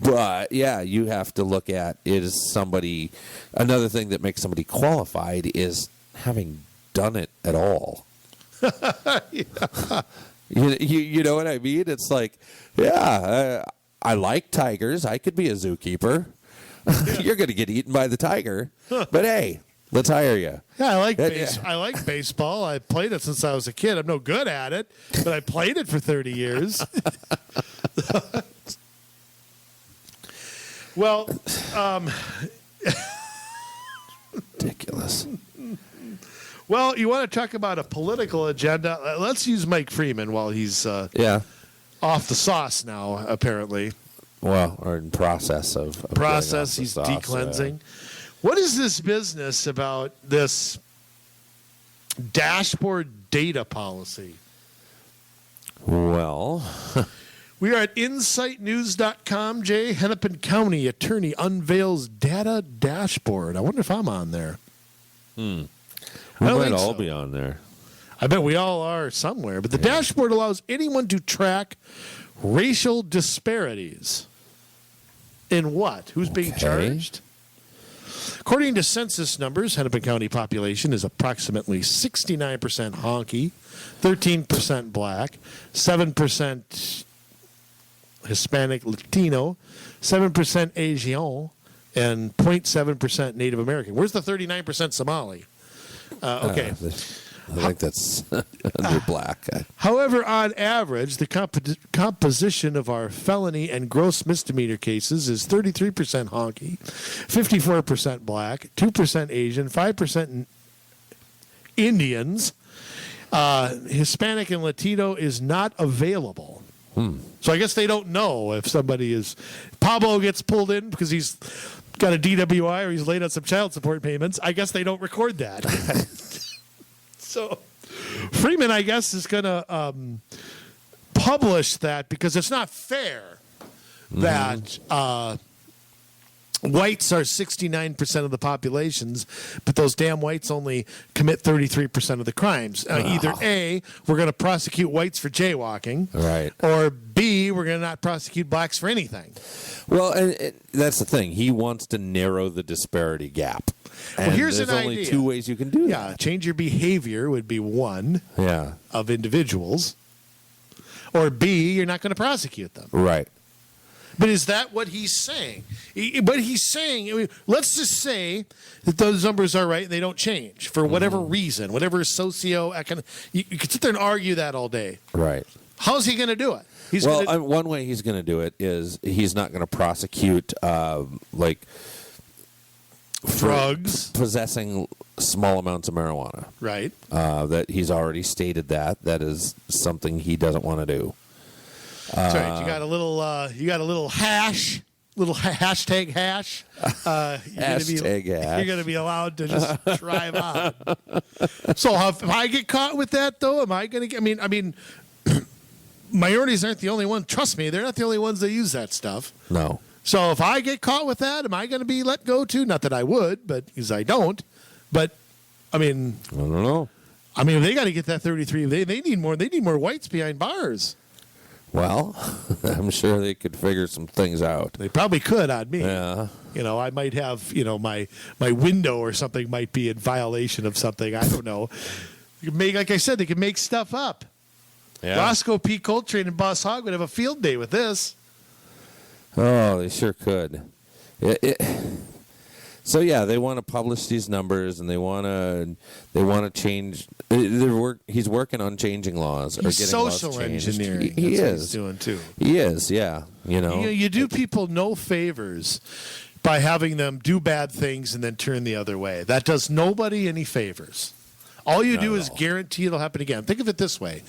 But, yeah, you have to look at another thing that makes somebody qualified is having done it at all. Yeah. You know what I mean? It's like, I like tigers. I could be a zookeeper. You're going to get eaten by the tiger. But, hey, let's hire you. Yeah, I like baseball. I played it since I was a kid. I'm no good at it, but I played it for 30 years. Well, ridiculous. Well, you want to talk about a political agenda? Let's use Mike Freeman while he's off the sauce now, apparently. Well, or in process of process. He's sauce, decleansing. What is this business about this dashboard data policy? Well, we are at insightnews.com. Jay, Hennepin County attorney unveils data dashboard. I wonder if I'm on there. We might all be on there. I bet we all are somewhere. But the dashboard allows anyone to track racial disparities. In what? Who's being charged? According to census numbers, Hennepin County population is approximately 69% honky, 13% black, 7% Hispanic Latino, 7% Asian, and 0.7% Native American. Where's the 39% Somali? Okay. I think that's under black. However, on average, the composition of our felony and gross misdemeanor cases is 33% honky, 54% black, 2% Asian, 5% Indians. Hispanic and Latino is not available. So I guess they don't know if somebody is... Pablo gets pulled in because he's got a DWI or he's late on some child support payments. I guess they don't record that. So Freeman, I guess, is going to publish that because it's not fair that whites are 69% of the populations, but those damn whites only commit 33% of the crimes. Either A, we're going to prosecute whites for jaywalking, right, or B, we're going to not prosecute blacks for anything. Well, and that's the thing. He wants to narrow the disparity gap. And well, here's there's an only idea. two ways you can do that. Yeah, change your behavior would be one of individuals. Or B, you're not going to prosecute them. Right. But is that what he's saying? What he's saying, let's just say that those numbers are right and they don't change for whatever reason, whatever socio-economic. You could sit there and argue that all day. Right. How's he going to do it? One way he's going to do it is he's not going to prosecute drugs, possessing small amounts of marijuana. Right. That he's already stated that is something he doesn't want to do. That's right. You got a little hash, hashtag hash. You're going to be allowed to just drive on. So if I get caught with that, though, am I going to get? I mean, minorities aren't the only ones. Trust me, they're not the only ones that use that stuff. No. So if I get caught with that, am I going to be let go too? Not that I would, but because I don't. But I mean, I don't know. I mean, they got to get that 33. They need more. They need more whites behind bars. Well, I'm sure they could figure some things out. They probably could on me. Yeah. I might have, my window or something might be in violation of something. I don't know. You can make, like I said, they can make stuff up. Yeah. Roscoe P. Coltrane and Boss Hogg would have a field day with this. Oh, they sure could. So yeah, they want to publish these numbers, and they want to change. He's working on changing laws or He's getting social laws changed. engineering. He That's what is he's doing too. He is, yeah. You do people no favors by having them do bad things and then turn the other way. That does nobody any favors. All you do is guarantee it'll happen again. Think of it this way.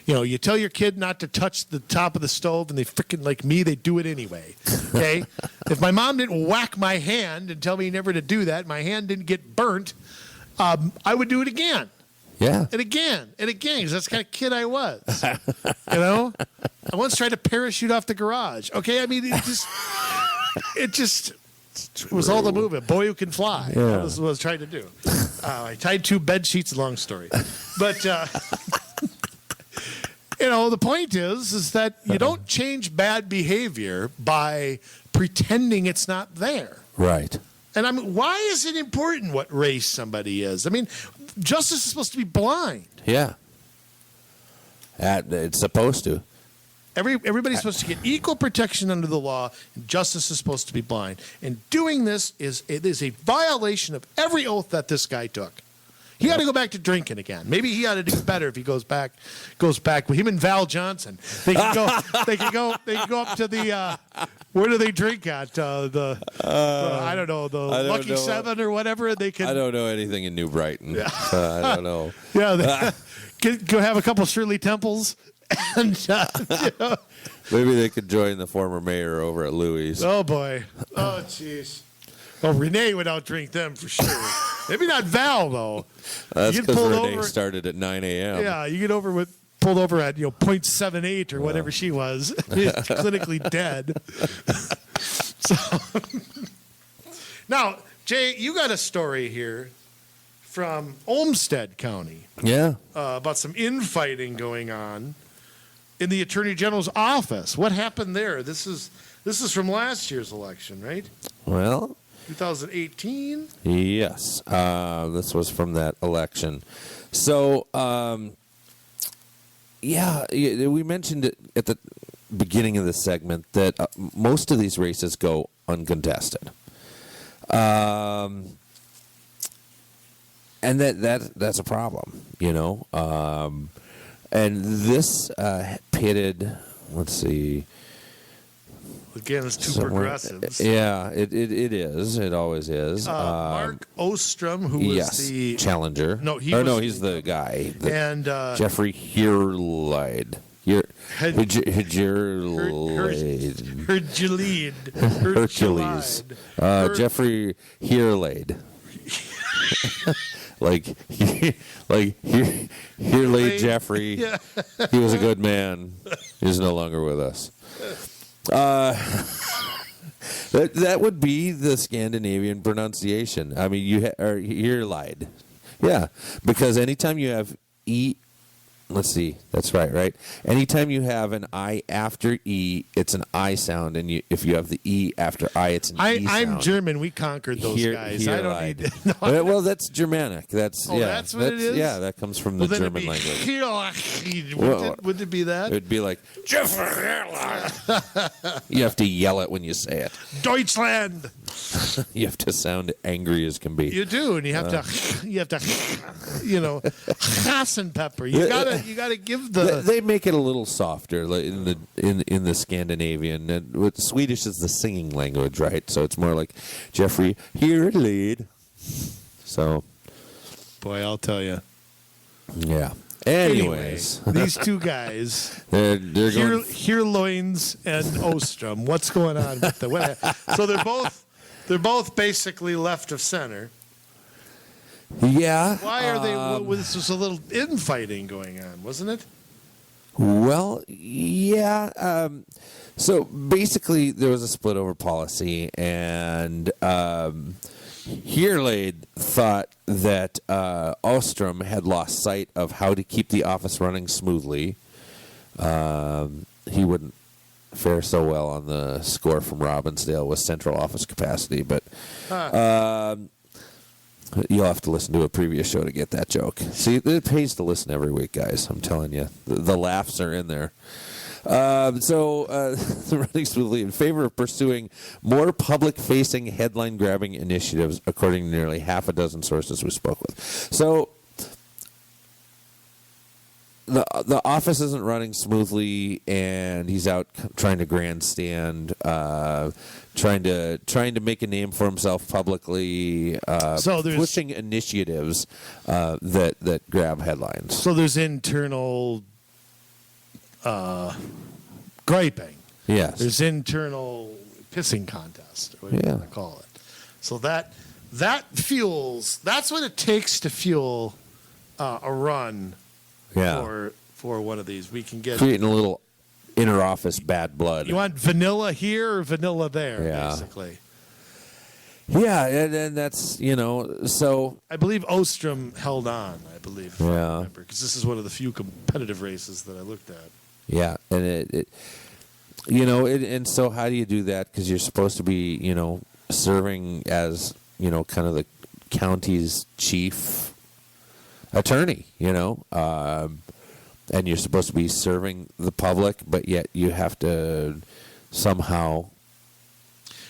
You tell your kid not to touch the top of the stove, and they freaking, like me, they do it anyway. Okay? If my mom didn't whack my hand and tell me never to do that, my hand didn't get burnt, I would do it again. Yeah. And again, because that's the kind of kid I was. I once tried to parachute off the garage. Okay? I mean, it was all the movement. Boy who can fly. Yeah. That was what I was trying to do. I tied 2 bed sheets. Long story, but the point is that you don't change bad behavior by pretending it's not there. Right. And why is it important what race somebody is? I mean, justice is supposed to be blind. Yeah. It's supposed to. Everybody's supposed to get equal protection under the law, and justice is supposed to be blind. And doing this is a violation of every oath that this guy took. He ought to go back to drinking again. Maybe he ought to do better if he goes back with him and Val Johnson. They can go. They can go up to the. Where do they drink at? I don't know, the Lucky Seven or whatever. They can. I don't know anything in New Brighton. Yeah. I don't know. Yeah. Go have a couple Shirley Temples. And maybe they could join the former mayor over at Louis. Oh boy! Oh jeez! Well, Renee would outdrink them for sure. Maybe not Val though. That's because Renee started at 9 a.m. Yeah, you get pulled over at 0.78 or whatever she was, clinically dead. So now, Jay, you got a story here from Olmsted County. Yeah. About some infighting going on in the Attorney General's office. What happened there? This is from last year's election, right? Well, 2018? Yes. This was from that election. So, we mentioned it at the beginning of the segment that most of these races go uncontested. And that's a problem, and this pitted, let's see. Again, it's two progressives. Yeah, it is. It always is. Mark Ostrom, who was the challenger. No, he's the guy. And Jeffrey Herleid. Hercules. Jeffrey Herleid. Here lay Jeffrey. Yeah. He was a good man. He's no longer with us. That would be the Scandinavian pronunciation. I mean, here lied. Yeah, because anytime you have E. Let's see. That's right? Anytime you have an I after E, it's an I sound, and if you have the E after I, it's an E sound. I'm German. We conqured those guys. I don't need. Well, that's Germanic. That's that's what it is. Yeah, that comes from the German language. Would it be that? It would be like you have to yell it when you say it. Deutschland. You have to sound angry as can be. You do, and you have to, Hassenpepper. You gotta give the. They make it a little softer in the Scandinavian. And with Swedish is the singing language, right? So it's more like Jeffrey here lead. So, boy, I'll tell you. Yeah. Anyways, these two guys, they're going Herloins and Ostrom. What's going on with the? So they're both basically left of center. Yeah. Why are they? This was a little infighting going on, wasn't it? Well, yeah. So basically, there was a split over policy, and Herleid thought that Ostrom had lost sight of how to keep the office running smoothly, he wouldn't fare so well on the score from Robbinsdale with central office capacity, but you'll have to listen to a previous show to get that joke. See, it pays to listen every week, guys. I'm telling you. The laughs are in there. Running smoothly in favor of pursuing more public-facing, headline-grabbing initiatives, according to nearly half a dozen sources we spoke with. So the office isn't running smoothly, and he's out trying to grandstand, trying to make a name for himself publicly, pushing initiatives that grab headlines. So there's internal griping. Yes. There's internal pissing contest, or whatever you want to call it. So that fuels. That's what it takes to fuel a run. Yeah. For one of these, we can get creating a little inner office bad blood. You want vanilla here or vanilla there, basically. Yeah, and that's so. I believe Ostrom held on. I believe, if I remember, because this is one of the few competitive races that I looked at. Yeah, and and so how do you do that? Because you're supposed to be, serving as kind of the county's chief attorney, and you're supposed to be serving the public, but yet you have to somehow.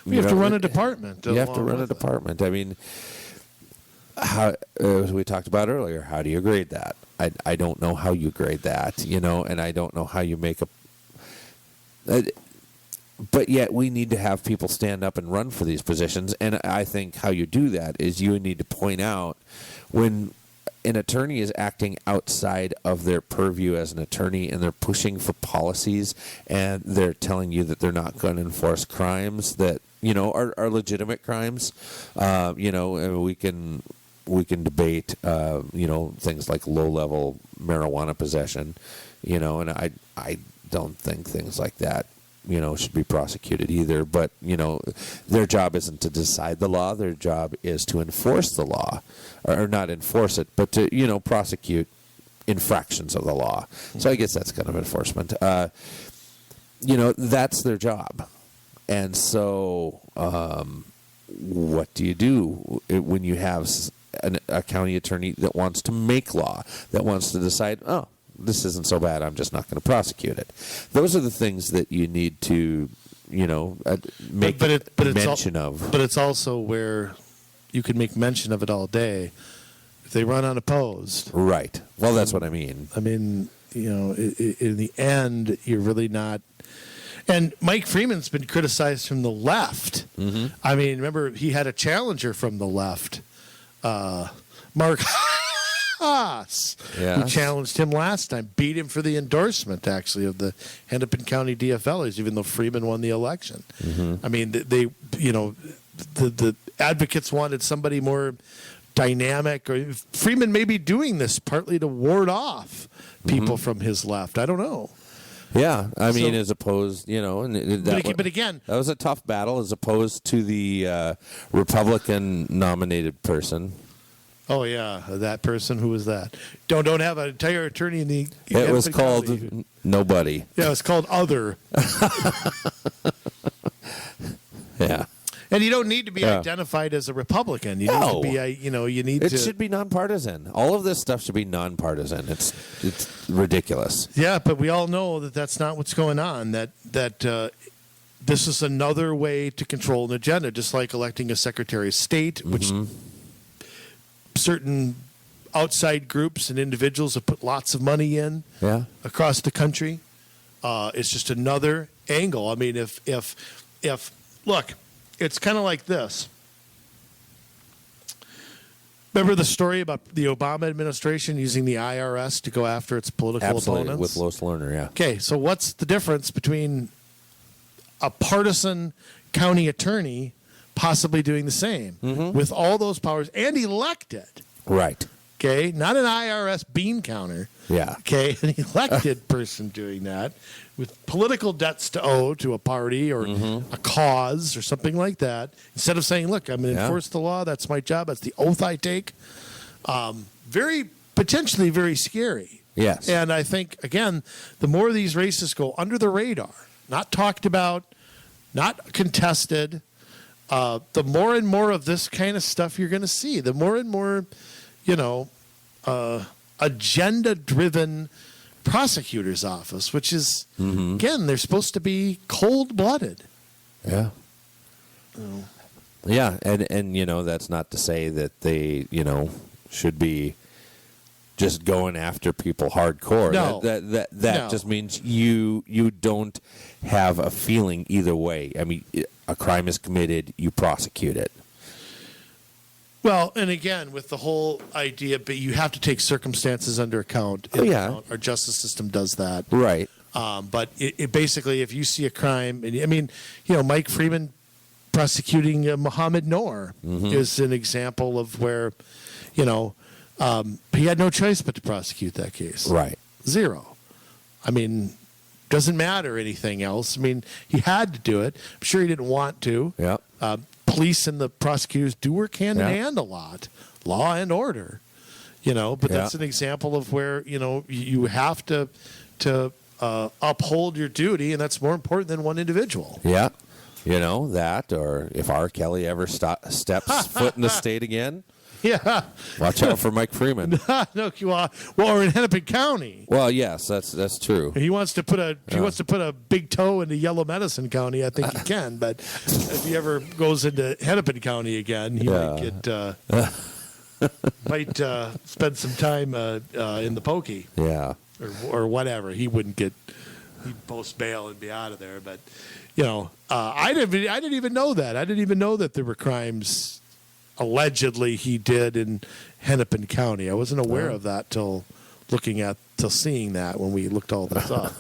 You have to run a department. You have to run a department. I mean, how as we talked about earlier, how do you grade that? I don't know how you grade that, and I don't know how you make but yet we need to have people stand up and run for these positions, and I think how you do that is you need to point out when an attorney is acting outside of their purview as an attorney, and they're pushing for policies, and they're telling you that they're not going to enforce crimes that are legitimate crimes. And we can debate things like low-level marijuana possession, and I don't think things like that should be prosecuted either. But their job isn't to decide the law; their job is to enforce the law, or not enforce it, but to prosecute infractions of the law. So I guess that's kind of enforcement. That's their job, and so what do you do when you have a county attorney that wants to make law, that wants to decide, oh, this isn't so bad, I'm just not going to prosecute it? Those are the things that you need to, make mention of. But it's also where you can make mention of it all day if they run unopposed. Right. Well, that's what I mean. I mean, in the end, you're really not. And Mike Freeman's been criticized from the left. Mm-hmm. I mean, remember, he had a challenger from the left, Mark Haas, who challenged him last time, beat him for the endorsement, actually, of the Hennepin County DFLers, even though Freeman won the election. Mm-hmm. I mean, the advocates wanted somebody more dynamic, or Freeman may be doing this partly to ward off people from his left. I don't know. Yeah, I mean, as opposed, but again, that was a tough battle as opposed to the Republican-nominated person. Oh yeah, that person. Who was that? Don't have an entire attorney in the. It was called Nobody. Yeah, it was called Other. Yeah. And you don't need to be identified as a Republican. You need to be, you need to. It should be nonpartisan. All of this stuff should be nonpartisan. It's ridiculous. Yeah, but we all know that that's not what's going on. That this is another way to control an agenda, just like electing a Secretary of State, which certain outside groups and individuals have put lots of money in across the country. It's just another angle. I mean, if look. It's kind of like this. Remember the story about the Obama administration using the IRS to go after its political opponents? With Lois Lerner, yeah. Okay, so what's the difference between a partisan county attorney possibly doing the same with all those powers and elected? Right. Okay, not an IRS bean counter. Yeah. Okay, an elected person doing that with political debts to owe to a party or a cause or something like that. Instead of saying, look, I'm going to enforce the law. That's my job. That's the oath I take. Potentially very scary. Yes. And I think, again, the more these races go under the radar, not talked about, not contested, the more and more of this kind of stuff you're going to see. The more and more, agenda-driven prosecutor's office, which is, again, they're supposed to be cold-blooded. Yeah. Yeah, and that's not to say that they, should be just going after people hardcore. No. That No. just means you don't have a feeling either way. I mean, a crime is committed, you prosecute it. Well, and again, with the whole idea, but you have to take circumstances under account. Our justice system does that. Right. But it basically, if you see a crime, and Mike Freeman prosecuting Mohammed Noor is an example of where, he had no choice but to prosecute that case. Right. Zero. I mean, doesn't matter anything else. I mean, he had to do it. I'm sure he didn't want to. Yeah. Police and the prosecutors do work hand in hand a lot. Law and order. But that's an example of where, you have to uphold your duty, and that's more important than one individual. Yeah. That, or if R. Kelly ever steps foot in the state again. Yeah. Watch out for Mike Freeman. No, or in Hennepin County. Well, yes, that's true. He wants to put a big toe into Yellow Medicine County. I think he can, but if he ever goes into Hennepin County again, he might spend some time in the pokey. Yeah. Or whatever. He'd post bail and be out of there. But I didn't even know that. I didn't even know that there were crimes allegedly he did in Hennepin County. I wasn't aware of that till seeing that when we looked all this up.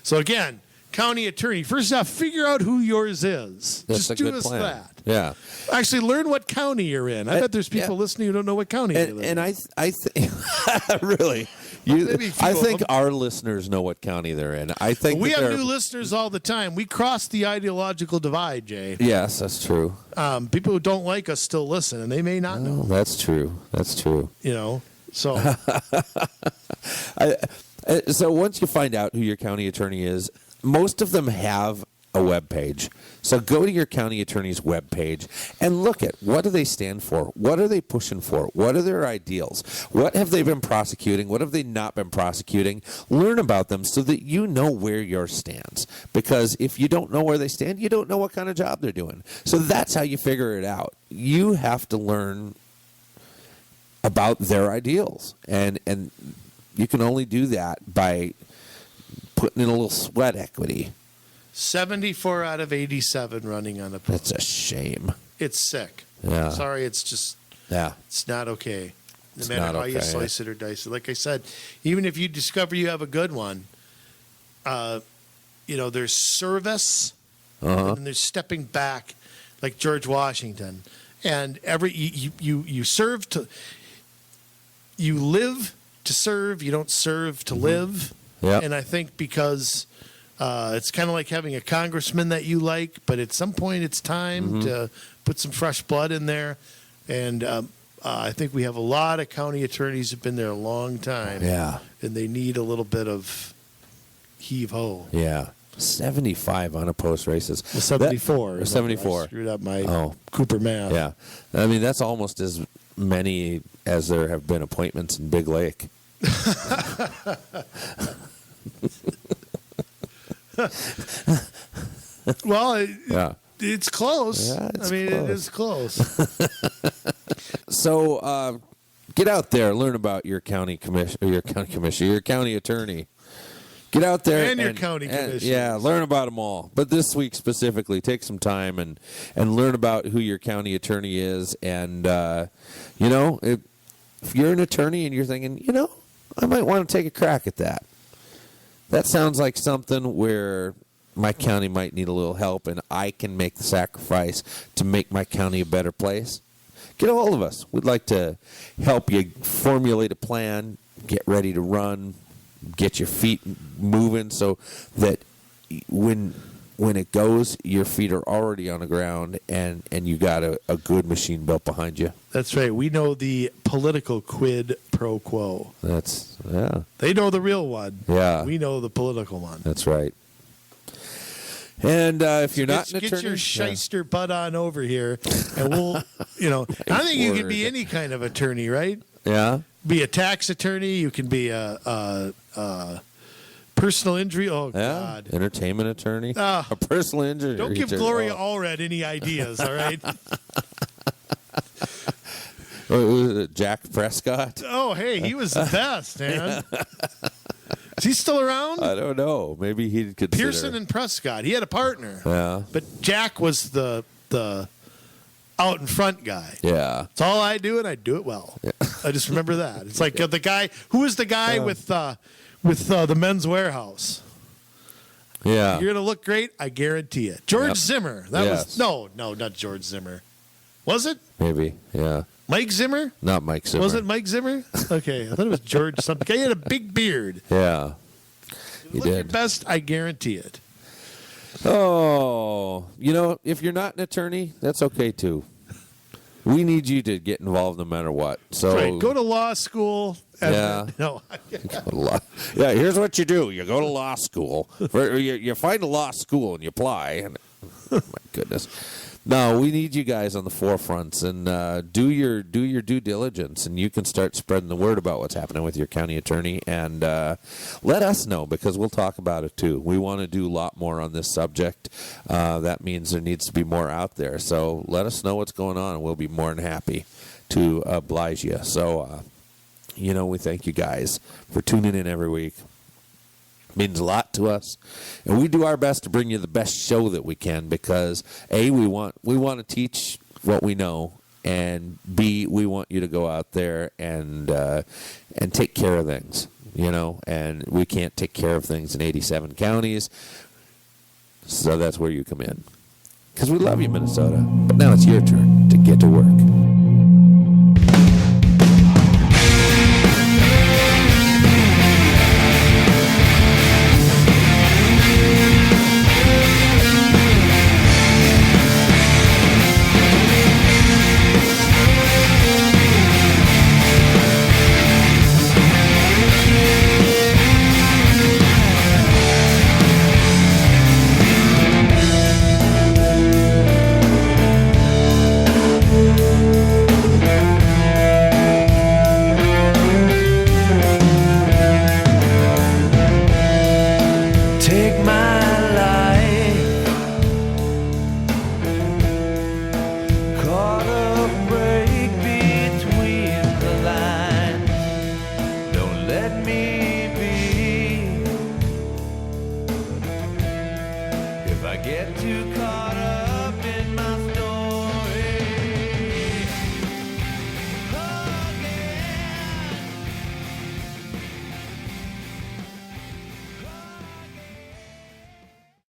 So again, county attorney, first off, figure out who yours is. That's Just do us that. Yeah. Actually, learn what county you're in. I bet there's people listening who don't know what county they live in. And I think really, I think our listeners know what county they're in. I think we have new listeners all the time. We cross the ideological divide, Jay. Yes, that's true. People who don't like us still listen, and they may not know. That's true. That's true. So. So once you find out who your county attorney is, most of them have a web page. So go to your county attorney's web page and look at what do they stand for? What are they pushing for? What are their ideals? What have they been prosecuting? What have they not been prosecuting? Learn about them so that you know where yours stands. Because if you don't know where they stand, you don't know what kind of job they're doing. So that's how you figure it out. You have to learn about their ideals. And you can only do that by putting in a little sweat equity. 74 out of 87 running on the post. That's a shame. It's sick. Yeah. Sorry, it's just, it's not okay. No matter how you slice it or dice it. Like I said, even if you discover you have a good one, there's service and there's stepping back, like George Washington. And you serve to, you live to serve, you don't serve to live. Yep. And I think because it's kind of like having a congressman that you like, but at some point it's time to put some fresh blood in there. And I think we have a lot of county attorneys who've been there a long time. Yeah. And they need a little bit of heave-ho. Yeah. 75 unopposed races. Well, 74. 74. I screwed up my Cooper math. Yeah. I mean, that's almost as many as there have been appointments in Big Lake. Well, it's close. Yeah, it's close. It is close. So get out there, learn about your county commissioner, your county attorney. Get out there and your county commissioner. Yeah, learn about them all. But this week specifically, take some time and learn about who your county attorney is. And if you're an attorney and you're thinking, I might want to take a crack at that. That sounds like something where my county might need a little help, and I can make the sacrifice to make my county a better place. Get a hold of us. We'd like to help you formulate a plan, get ready to run, get your feet moving so that when when it goes, your feet are already on the ground, and you got a good machine built behind you. That's right. We know the political quid pro quo. They know the real one. Yeah. We know the political one. That's right. And if you're not an attorney, get your shyster butt on over here, and we'll, I think you can be any kind of attorney, right? Yeah. Be a tax attorney. You can be a personal injury. Oh, Yeah. God. Entertainment attorney. Ah. A personal injury. Don't give Gloria Allred any ideas, all right? Was it Jack Prescott? Oh, hey, he was the best, man. Is he still around? I don't know. Maybe he'd consider. Pearson and Prescott. He had a partner. Yeah. But Jack was the out in front guy. Yeah. It's all I do, and I do it well. Yeah. I just remember that. It's like the guy. Who was the guy with the Men's Warehouse? Yeah. You're gonna look great. I guarantee it. George Zimmer. That Yes. was no, not George Zimmer. Was it Maybe. Yeah. Mike Zimmer? Not Mike Zimmer. Was it Mike Zimmer? Okay, I thought it was George something. He had a big beard. Yeah. He Look your did. best. I guarantee it. Oh, if you're not an attorney, that's okay too. We need you to get involved no matter what. So Right. Go to law school. Yeah. No. Go to law. Yeah. Here's what you do: you go to law school. You find a law school and you apply. And my goodness. No, we need you guys on the forefronts, and do your due diligence, and you can start spreading the word about what's happening with your county attorney, and let us know, because we'll talk about it too. We want to do a lot more on this subject. That means there needs to be more out there. So let us know what's going on, and we'll be more than happy to oblige you. So, we thank you guys for tuning in every week. Means a lot to us, and we do our best to bring you the best show that we can, because A, we want to teach what we know, and B, we want you to go out there and take care of things, and we can't take care of things in 87 counties, so that's where you come in, because we love you, Minnesota. But now it's your turn to get to work. If I get too caught